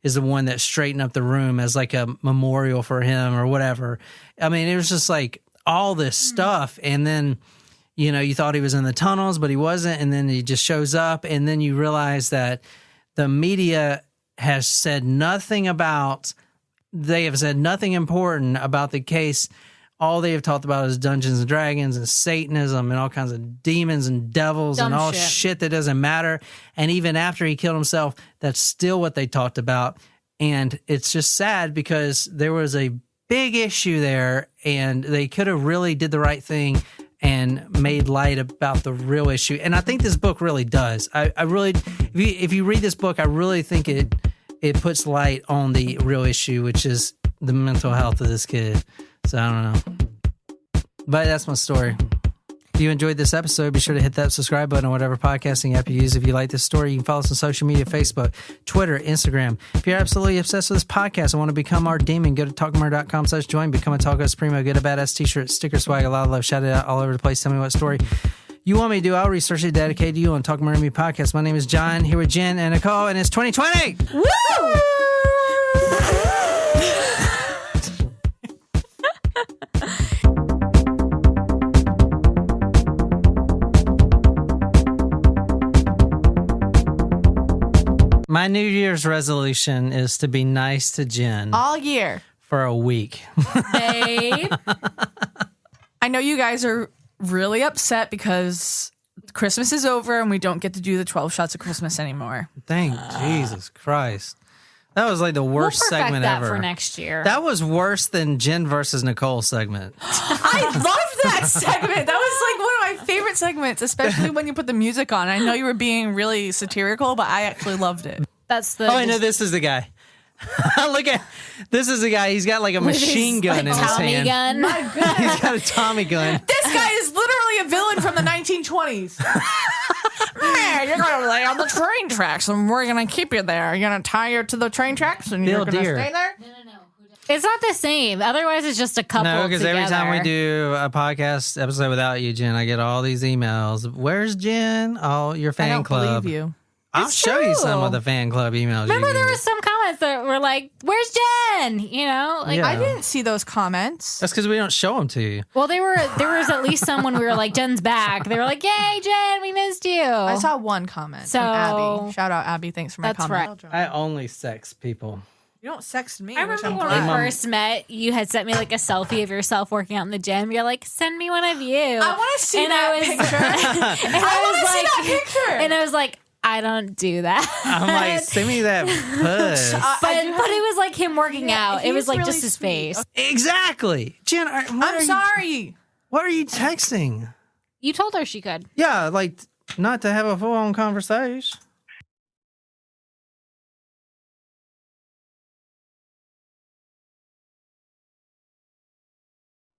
S1: is the one that straightened up the room as like a memorial for him or whatever. I mean, it was just like all this stuff. And then, you thought he was in the tunnels, but he wasn't. And then he just shows up. And then you realize that the media has said nothing they have said nothing important about the case. All they have talked about is Dungeons and Dragons and Satanism and all kinds of demons and devils and all shit that doesn't matter. And even after he killed himself, that's still what they talked about. And it's just sad because there was a big issue there and they could have really did the right thing and made light about the real issue. And I think this book really does. I really, if you read this book, I really think it puts light on the real issue, which is the mental health of this kid. So I don't know. But that's my story. If you enjoyed this episode, be sure to hit that subscribe button on whatever podcasting app you use. If you like this story, you can follow us on social media, Facebook, Twitter, Instagram. If you're absolutely obsessed with this podcast and want to become our demon, go to talkmurder.com/join, become a Taco Supremo, get a badass t-shirt, sticker swag, a lot of love, shout it out all over the place. Tell me what story you want me to do. I'll research it, dedicate to you on Talk Murder Me podcast. My name is John, here with Jen and Nicole, and it's 2020!
S3: Woo!
S1: My New Year's resolution is to be nice to Jen.
S2: All year.
S1: for a week.
S3: Babe.
S2: I know you guys are really upset because Christmas is over and we don't get to do the 12 shots of Christmas anymore.
S1: Thank Jesus Christ. That was like the worst
S3: We'll perfect
S1: segment
S3: that
S1: ever.
S3: for next year.
S1: That was worse than Jen versus Nicole segment.
S2: I loved that segment. That was like one of my favorite segments, especially when you put the music on. I know you were being really satirical, but I actually loved it.
S3: That's the.
S1: Oh, I know this is the guy. Look at this is the guy. He's got like a machine gun in his
S3: Tommy
S1: hand.
S3: gun.
S2: My goodness.
S1: He's got a Tommy gun.
S2: This guy is literally a villain from the 1920s. Man, you're going to lay on the train tracks and we're going to keep you there. You're going to tie you to the train tracks and
S1: Bill
S2: you're going to
S1: Deere.
S2: stay there?
S3: It's not the same. Otherwise, it's just a couple.
S1: No, because every time we
S3: together.
S1: do a podcast episode without you, Jen, I get all these emails. Where's Jen? Oh, your fan
S2: I don't
S1: club.
S2: believe you.
S1: I'll
S3: It's
S1: show you some
S3: true.
S1: of the fan club emails.
S3: Remember,
S1: you
S3: there
S1: can
S3: was some comments that were like, "Where's Jen?" You know, like,
S1: Yeah.
S2: I didn't see those comments.
S1: That's because we don't show them to you.
S3: well, there was at least some when we were like, "Jen's back." They were like, "Yay, Jen, we missed you."
S2: I saw one comment
S3: So-
S2: from Abby. Shout out, Abby. Thanks for my
S3: That's
S2: comment.
S3: right.
S1: I only sex people.
S2: You don't sext me.
S3: I
S2: which
S3: remember
S2: I'm
S3: when we
S2: glad.
S3: first met, you had sent me like a selfie of yourself working out in the gym. You're like, "Send me one of you."
S2: I want to see
S3: And
S2: that
S3: I was-
S2: picture.
S3: And
S2: I want
S3: was
S2: to see that picture.
S3: And I was like, I don't do that.
S1: I'm like, send me that puss.
S3: but it was like him working out. It was
S2: he's
S3: like
S2: really
S3: just his
S2: sweet.
S3: face.
S1: Exactly. Jen,
S2: I'm sorry.
S1: What are you texting?
S3: You told her she could.
S1: Yeah, like not to have a full-on conversation.